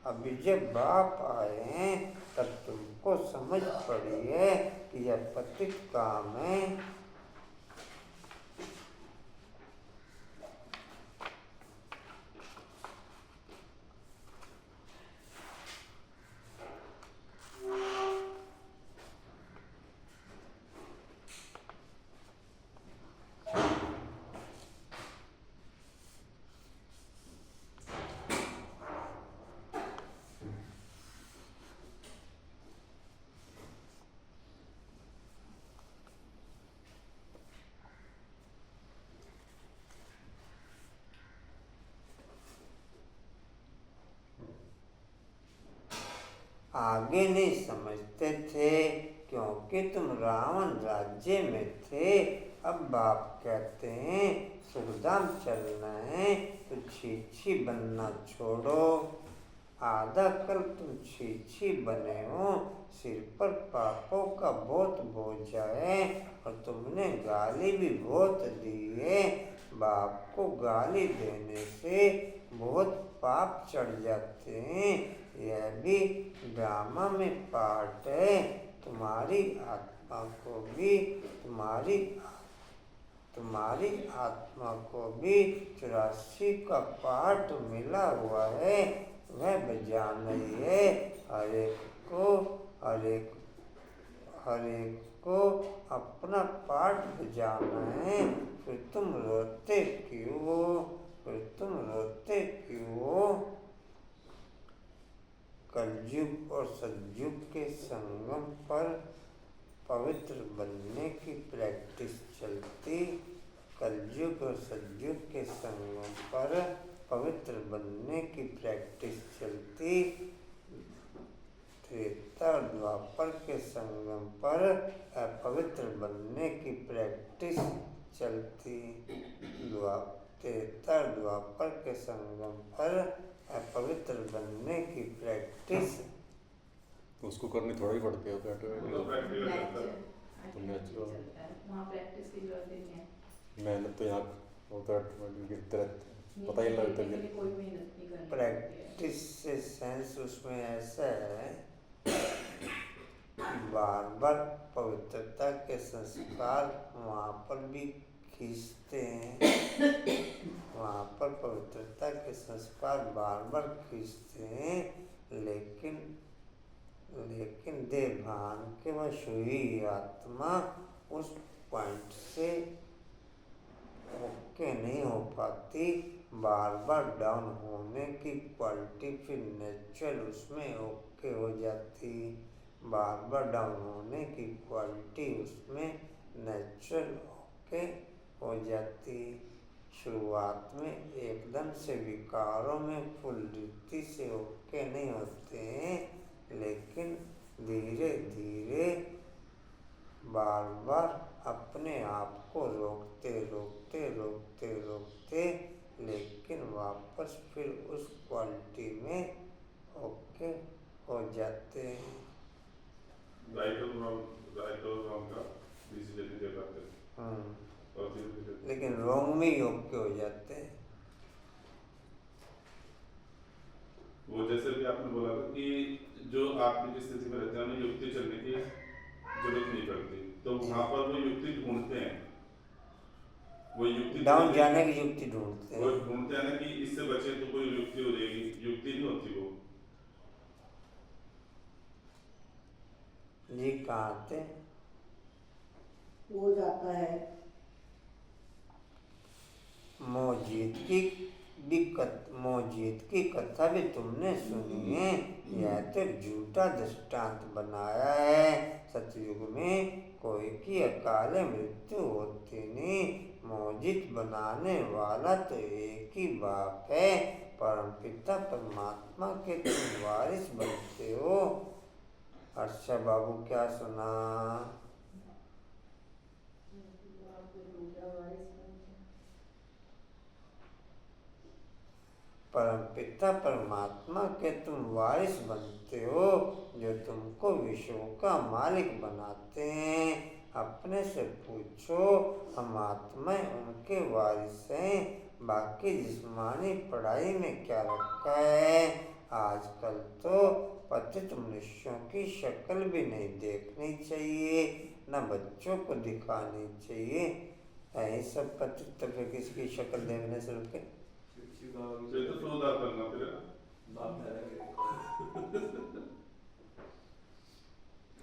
अभी जब बाप आए हैं तब तुमको समझ पड़ी है कि यह पतित काम है। आगे नहीं समझते थे क्योंकि तुम रावण राज्य में थे। अब बाप कहते हैं सुखधाम चलना है तो छी बनना छोड़ो। आधा कल तुम छी बने हो, सिर पर पापों का बहुत बोझ है और तुमने गाली भी बहुत दी है। बाप को गाली देने से बहुत पाप चढ़ जाते हैं। यह भी ड्रामा में पार्ट है। तुम्हारी आत्मा को भी 84 का पार्ट मिला हुआ है। वह बजान रही है। हर एक को अपना पार्ट बजाना है। फिर तुम रोते क्यों हो? कलयुग और सतयुग के संगम पर पवित्र बनने की प्रैक्टिस चलती। कलयुग और सतयुग के संगम पर पवित्र बनने की प्रैक्टिस चलती। त्रेता और द्वापर के संगम पर अपवित्र बनने की प्रैक्टिस चलती। त्रेता और द्वापर के संगम पर अपवित्र बनने की प्रैक्टिस उसको करनी थोड़ा ही पड़ती है। वहाँ प्रैक्टिस की जरूरत नहीं है। मेहनत तो यहाँ होता है, गिरते रहते हैं, पता ही लगता है। कोई मेहनत नहीं करनी। प्रैक्टिस से सेंस उसमें ऐसा है बार बार पवित्रता के संस्कार वहाँ पर भी खींचते हैं। वहाँ पर पवित्रता के संस्कार बार बार खींचते हैं, लेकिन देवभान के वश हुई आत्मा उस पॉइंट से ओके नहीं हो पाती। बार बार डाउन होने की क्वालिटी फिर नेचुरल उसमें ओके हो जाती। बार बार डाउन होने की क्वालिटी उसमें नेचुरल ओके हो जाती। शुरुआत में एकदम से विकारों में फुल रीति से ओके नहीं होते हैं, लेकिन धीरे धीरे बार बार अपने आप को रोकते लेकिन वापस फिर उस क्वालिटी में ओके हो जाते हैं। राइट और रॉन्ग का डिसीजन नहीं दे पाते और फिर लेकिन रॉन्ग में योग्य हो जाते हैं। वो जैसे भी आपने बोला था कि जो आपकी जिस स्थिति में रहते हैं उन्हें युक्ति चलने की जरूरत नहीं पड़ती, तो वहाँ पर वो युक्ति ढूंढते हैं, वो युक्ति डाउन जाने की युक्ति ढूंढते वो हैं। ढूंढते हैं ना कि इससे बचे तो कोई युक्ति हो जाएगी, युक्ति नहीं होती वो। जी कहाँ आते हो जाता है। मोहजीत की कथा भी तुमने सुनी है। यह तो झूठा दृष्टांत बनाया है। सतयुग में कोई की अकाले मृत्यु होती नहीं। मोहजित बनाने वाला तो एक ही बाप है, परमपिता परमात्मा के तुम वारिस बनते हो। अच्छा बाबू क्या सुना? परमपिता परमात्मा के तुम वारिस बनते हो, जो तुमको विश्व का मालिक बनाते हैं। अपने से पूछो, हम आत्माएं उनके वारिस हैं। बाकी जिस्मानी पढ़ाई में क्या रखा है? आजकल तो पतित मनुष्यों की शक्ल भी नहीं देखनी चाहिए, न बच्चों को दिखानी चाहिए। यही सब पतित तो फिर किसकी शक्ल देखने से रुके? ये तो सौदा करना पड़ेगा। बाप दादा के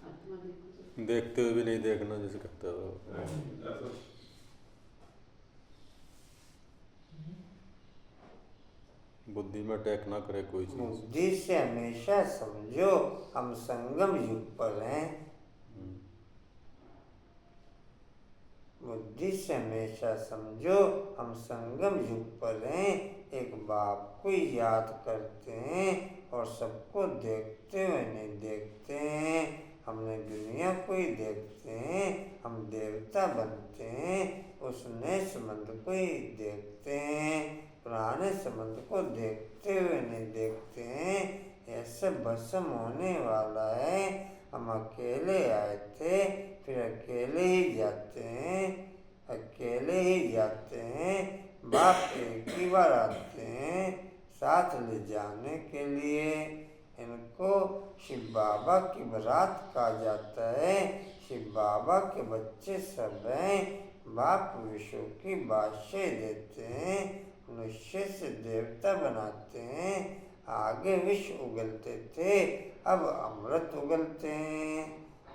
आत्मा देखो देखते हुए भी नहीं देखना जैसे कहते हो। ऐसा बुद्धि में अटैक ना करे कोई चीज। बुद्धि से हमेशा समझो हम संगम युग पर हैं। बुद्धि से हमेशा समझो हम संगम युग पर हैं। एक बाप को ही याद करते हैं और सबको देखते हुए नहीं देखते हैं। हमने दुनिया को ही देखते हैं। हम देवता बनते हैं, उस नए संबंध को ही देखते हैं, पुराने संबंध को देखते हुए नहीं देखते हैं। यह सब भस्म होने वाला है। हम अकेले आए थे, फिर अकेले ही जाते हैं, अकेले ही जाते हैं। बाप एक ही बार आते हैं साथ ले जाने के लिए। इनको शिव बाबा की बारात कहा जाता है। शिव बाबा के बच्चे सब हैं। बाप विश्व की बादशाह देते हैं, मनुष्य से देवता बनाते हैं। आगे विष उगलते थे, अब अमृत उगलते हैं।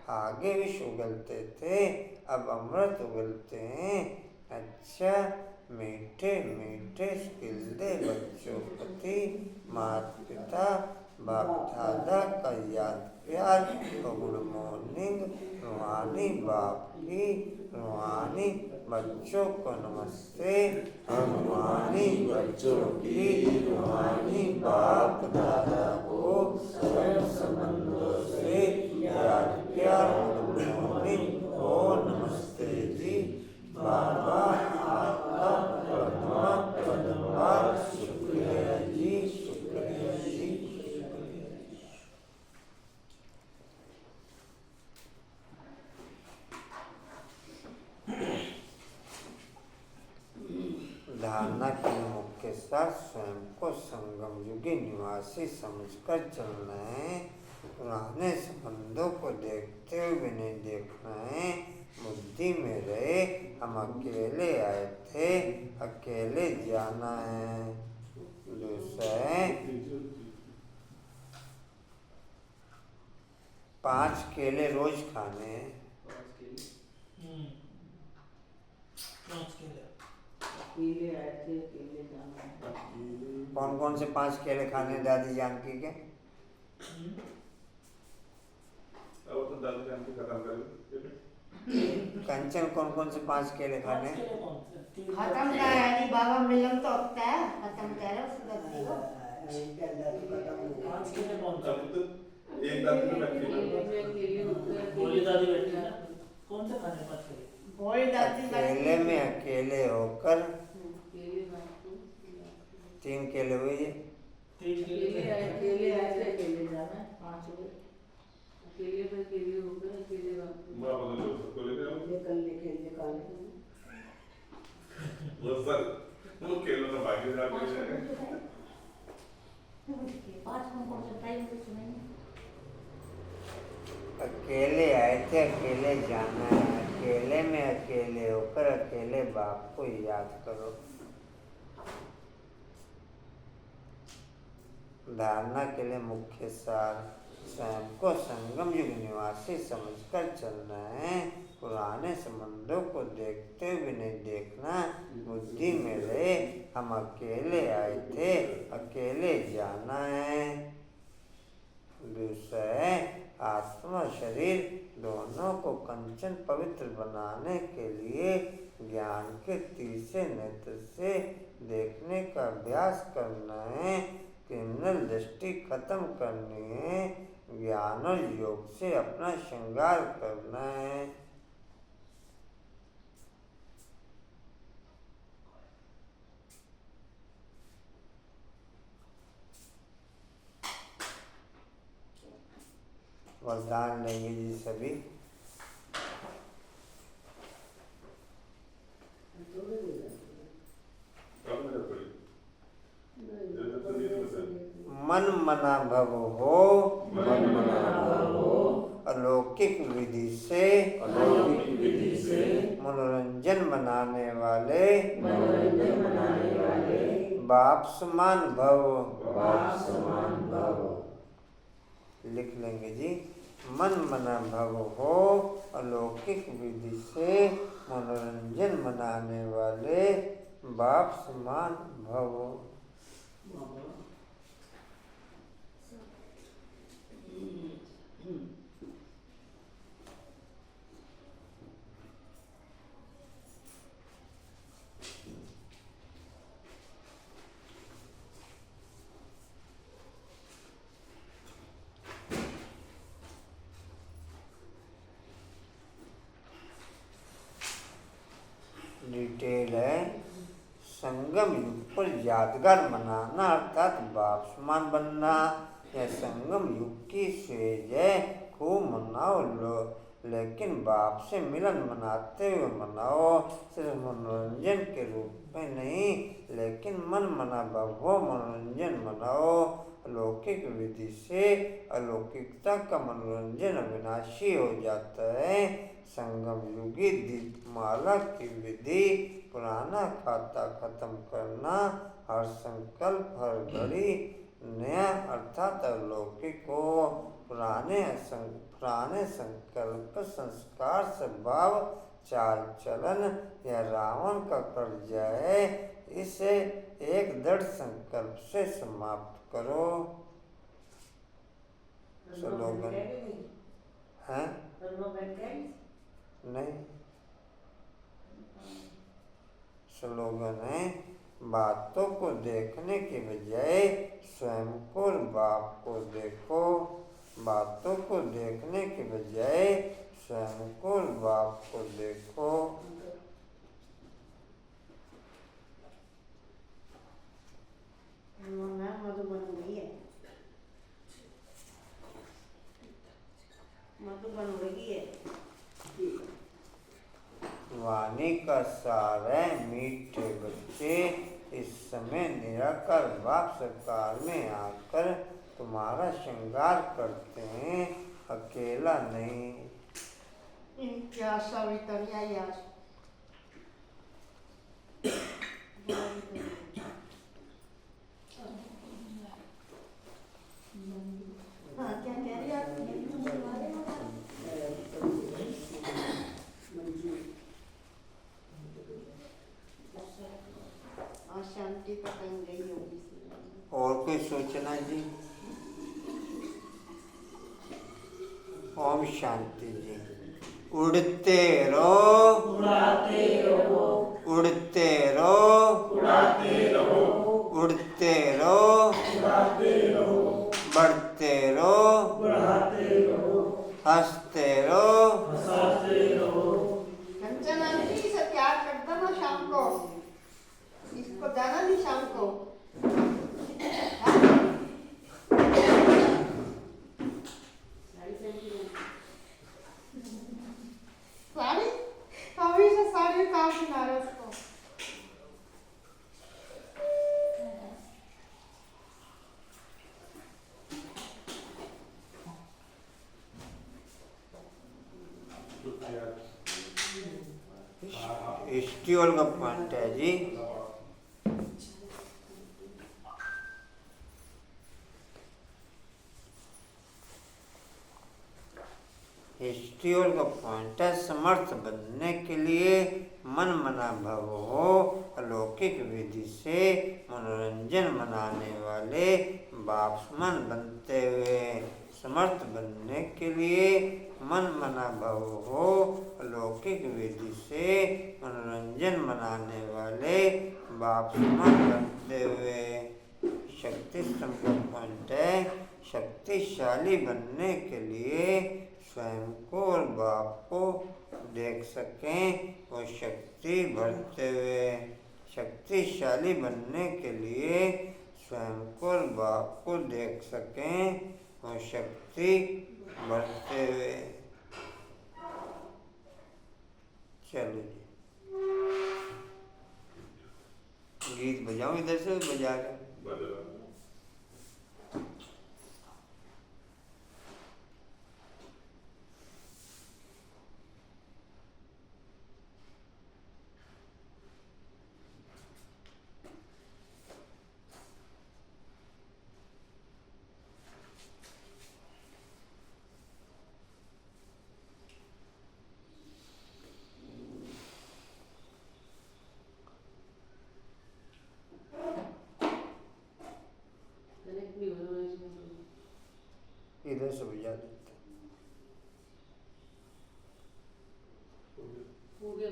आगे विष उगलते थे, अब अमृत उगलते हैं। अच्छा, मीठे मीठे स्किल्दे बच्चों प्रति माता पिता बाप दादा का याद प्यार। गुड मॉर्निंग रूहानी बाप की, रूहानी बच्चों को नमस्ते। रूहानी बच्चों की, रूहानी बाप दादा को सर्व संबंधों से याद प्यार। गुड मॉर्निंग और नमस्ते जी। बाबा आपका पद्मा शुक्रिया जी, शुक्रिया जी, शुक्रिया जी। धारणा के मुख्य साथ स्वयं को संगम युगी निवासी समझकर चलना है। पुराने संबंधों को देखते हुए भी नहीं देखना है। बुद्धि में रहे हम अकेले आए थे, अकेले जाना है। दूसरा है 5 केले रोज खाने हैं। अकेले आए थे, अकेले जाना है। कौन कौन से 5 केले खाने हैं दादी जानकी के? अब तो दादी जानकी खत्म कर। कंचन कौन कौन से 5 केले खाने हैं? खत्म कर यानी बाबा मिलन तो होता है, खत्म कर रहे उस गलती को। अब तो एक दादी में बैठी बोली दादी बैठी है ना, कौन सा खाने पास करे? बोल दादी अकेले में अकेले होकर केले बापू 3 केले हुए। तीन केले आए थे, अकेले जाना है 5 बजे। अकेले पे अकेले हो गए, अकेले बात वापस लोग सबको लेके आओ। ये कल लिखे निकाले वो सर वो खेलो ना बाकी जाके पाँच फोन कॉल चलता है मुझे सुनाई अकेले आए थे, अकेले जाना है। अकेले में अकेले होकर अकेले बाप को याद करो। धारणा के लिए मुख्य सार स्वयं को संगम युग निवासी समझकर चलना है। पुराने संबंधों को देखते हुए नहीं देखना। बुद्धि में रहे हम अकेले आए थे, अकेले जाना है। दूसरा है आत्मा शरीर दोनों को कंचन पवित्र बनाने के लिए ज्ञान के तीसरे नेत्र से देखने का अभ्यास करना है। क्रिमिनल दृष्टि खत्म करनी है। ज्ञान और योग से अपना श्रृंगार करना है। वरदान लेंगे जी सभी। मन मना भव हो, मन मना हो, अलौकिक विधि से अलौकिक विधि से मनोरंजन मनाने वाले मनोरंजन मनाने वाले बाप समान भव। बाप समान भव। लिख लेंगे जी। मन मना भव हो, अलौकिक विधि से मनोरंजन मनाने वाले बाप समान भव। डिटेल है संगम युग पर यादगार मनाना अर्थात बाप समान बनना। यह संगम युग की सेज है। खूब मनाओ लो, लेकिन बाप से मिलन मनाते हुए मनाओ। सिर्फ मनोरंजन के रूप में नहीं, लेकिन मन मना भव मनोरंजन मनाओ। अलौकिक विधि से अलौकिकता का मनोरंजन अविनाशी हो जाता है। संगम युगी दीपमाला की विधि पुराना खाता खत्म करना। हर संकल्प हर घड़ी नया अर्थात अलौकिक हो। पुराने संकल्प संस्कार स्वभाव चाल चलन या रावण का कर्जा है। इसे एक दृढ़ संकल्प से समाप्त करो। स्लोगन है नहीं, स्लोगन है बातों को देखने के बजाय स्वयं को और बाप को देखो। बातों को देखने के बजाय स्वयं को और बाप को देखो। मधुबन हुई है, मधुबन हुई है। वाणी का सार है मीठे बच्चे। इस समय निराकार बाप सरकार में आकर तुम्हारा श्रृंगार करते हैं, अकेला नहीं। इनकी आशा वितरिया यार। हाँ क्या कह रही आप? शांति तो कहीं गई होगी। और कोई सूचना जी? ओम शांति जी। उड़ते रहो, उड़ाते रहो, उड़ते रहो, उड़ाते रहो, उड़ते रहो, उड़ाते रहो, बढ़ते रहो, बढ़ाते रहो, हंसते रहो, हंसाते रहो। कंचन आंटी से प्यार करता ना शाम को, इसको जाना नहीं शाम को। साड़ी पहन के पास किनारे उसको स्टील का पॉइंट है जी। हिस्ट्रियोल का पॉइंट है समर्थ बनने के लिए मन मना भव हो, अलौकिक विधि से मनोरंजन मनाने वाले बाप्समन बनते हुए। समर्थ बनने के लिए मन मना भव हो, अलौकिक विधि से मनोरंजन मनाने वाले बाप्समन बनते हुए। शक्ति स्तंभ का पॉइंट है शक्तिशाली बनने के लिए स्वयं को और बाप को देख सकें और शक्ति भरते हुए। शक्तिशाली बनने के लिए स्वयं को और बाप को देख सकें और शक्ति भरते हुए। चलो जी, गीत बजाऊं इधर से बजा के। बदला कनेक्ट नहीं हो रहा इसमें इधर से बजा देते। हो गया